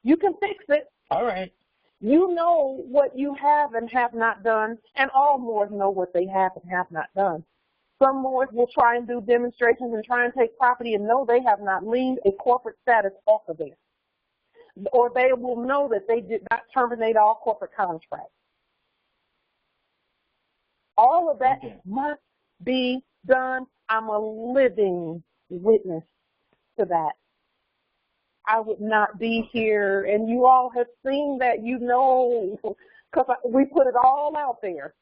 You can fix it. All right. You know what you have and have not done, and all Moors know what they have and have not done. Some Moors will try and do demonstrations and try and take property and know they have not leaned a corporate status off of it. Or they will know that they did not terminate all corporate contracts. All of that must be done. I'm a living witness to that. I would not be here, and you all have seen that, because we put it all out there.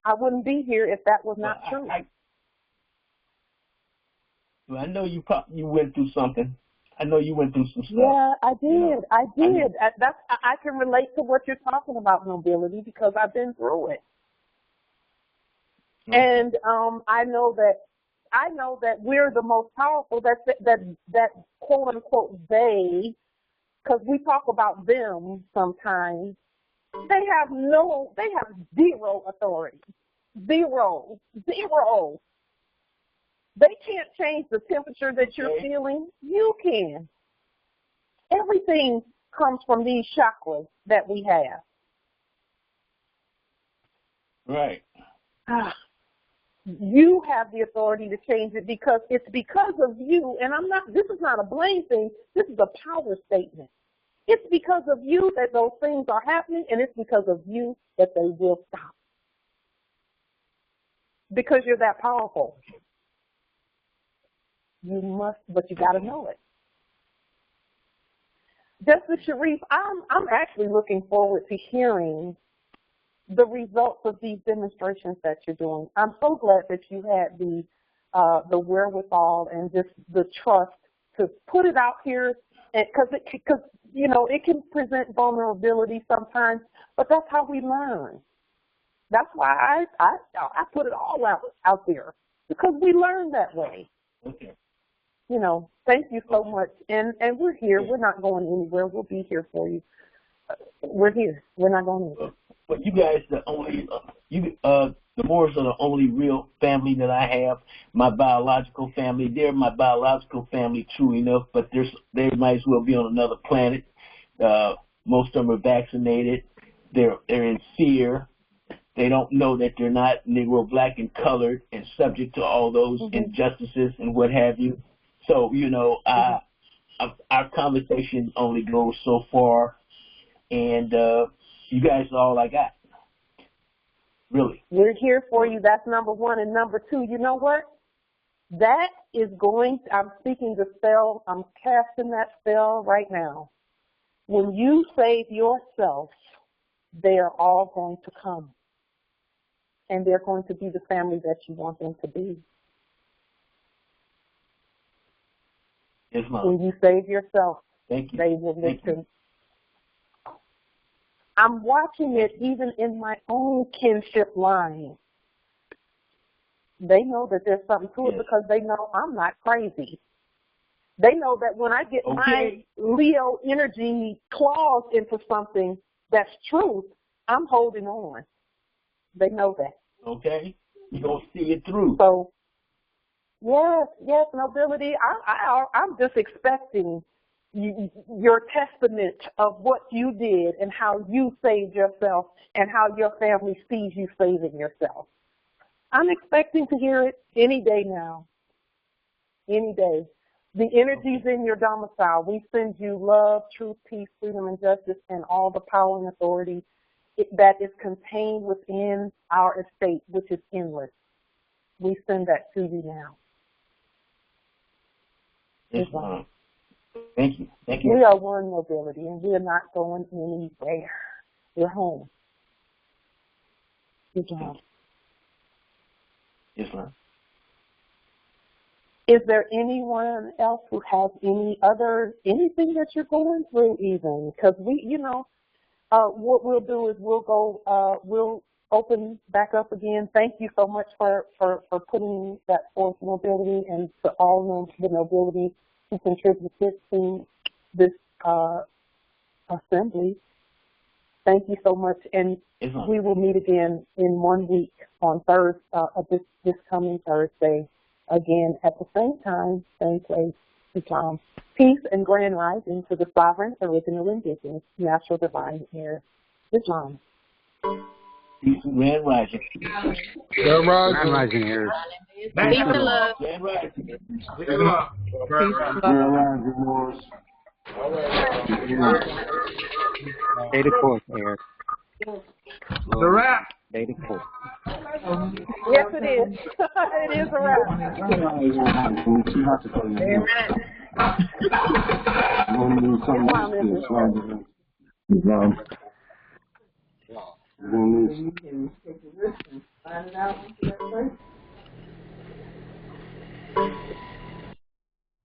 I wouldn't be here if that was not true. I know you went through something. I know you went through some stuff. Yeah, I did. I can relate to what you're talking about, nobility, because I've been through it. And I know that we're the most powerful. That quote unquote they, because we talk about them sometimes. They have zero authority. Zero. They can't change the temperature that you're feeling. You can. Everything comes from these chakras that we have. Right. You have the authority to change it because it's because of you, and this is not a blame thing, this is a power statement. It's because of you that those things are happening, and it's because of you that they will stop. Because you're that powerful. You must, but you got to know it. Justice Sharif, I'm actually looking forward to hearing the results of these demonstrations that you're doing. I'm so glad that you had the wherewithal and just the trust to put it out here, because it can present vulnerability sometimes, but that's how we learn. That's why I put it all out there, because we learn that way. Okay. Thank you so much, and we're here. We're not going anywhere. We'll be here for you. We're here. We're not going anywhere. But you guys, the Moors are the only real family that I have. My biological family, they're my biological family, true enough, but they might as well be on another planet. Most of them are vaccinated. They're in fear. They don't know that they're not Negro, black, and colored and subject to all those injustices and what have you. So, you know, our conversation only goes so far, and you guys are all I got. Really. We're here for you. That's number one. And number two, you know what? That is going, I'm speaking the spell, I'm casting that spell right now. When you save yourself, they are all going to come. And they're going to be the family that you want them to be. Yes, Mom. When you save yourself, Thank you. they will listen. I'm watching it even in my own kinship line. They know that there's something to it because they know I'm not crazy. They know that when I get my Leo energy claws into something that's truth, I'm holding on. They know that. Okay. You're going to see it through. So, yes, nobility, I'm just expecting your testament of what you did and how you saved yourself and how your family sees you saving yourself. I'm expecting to hear it any day now. Any day. The energy's in your domicile. We send you love, truth, peace, freedom, and justice, and all the power and authority that is contained within our estate, which is endless. We send that to you now. Yes, Mom. Thank you. Thank you. We are one nobility, and we are not going anywhere. We're home. Good job. Yes, ma'am. Is there anyone else who has anything that you're going through even? Because we, you know, what we'll do is we'll open back up again. Thank you so much for putting that forth, nobility, and to all the nobility who contributed to this assembly. Thank you so much, and we will meet again in 1 week on Thursday, this coming Thursday, again at the same time, same place, same time. Peace and grand rising to the sovereign, original, indigenous, natural, divine heirs. Islam. Peace and grand rising. Grand rising heirs. Peace and love. Grand rising. Peace and love. Grand rising, Morris. Stay the course, heirs. The wrap. Stay the course. Yes, it is. It is a wrap. Islam.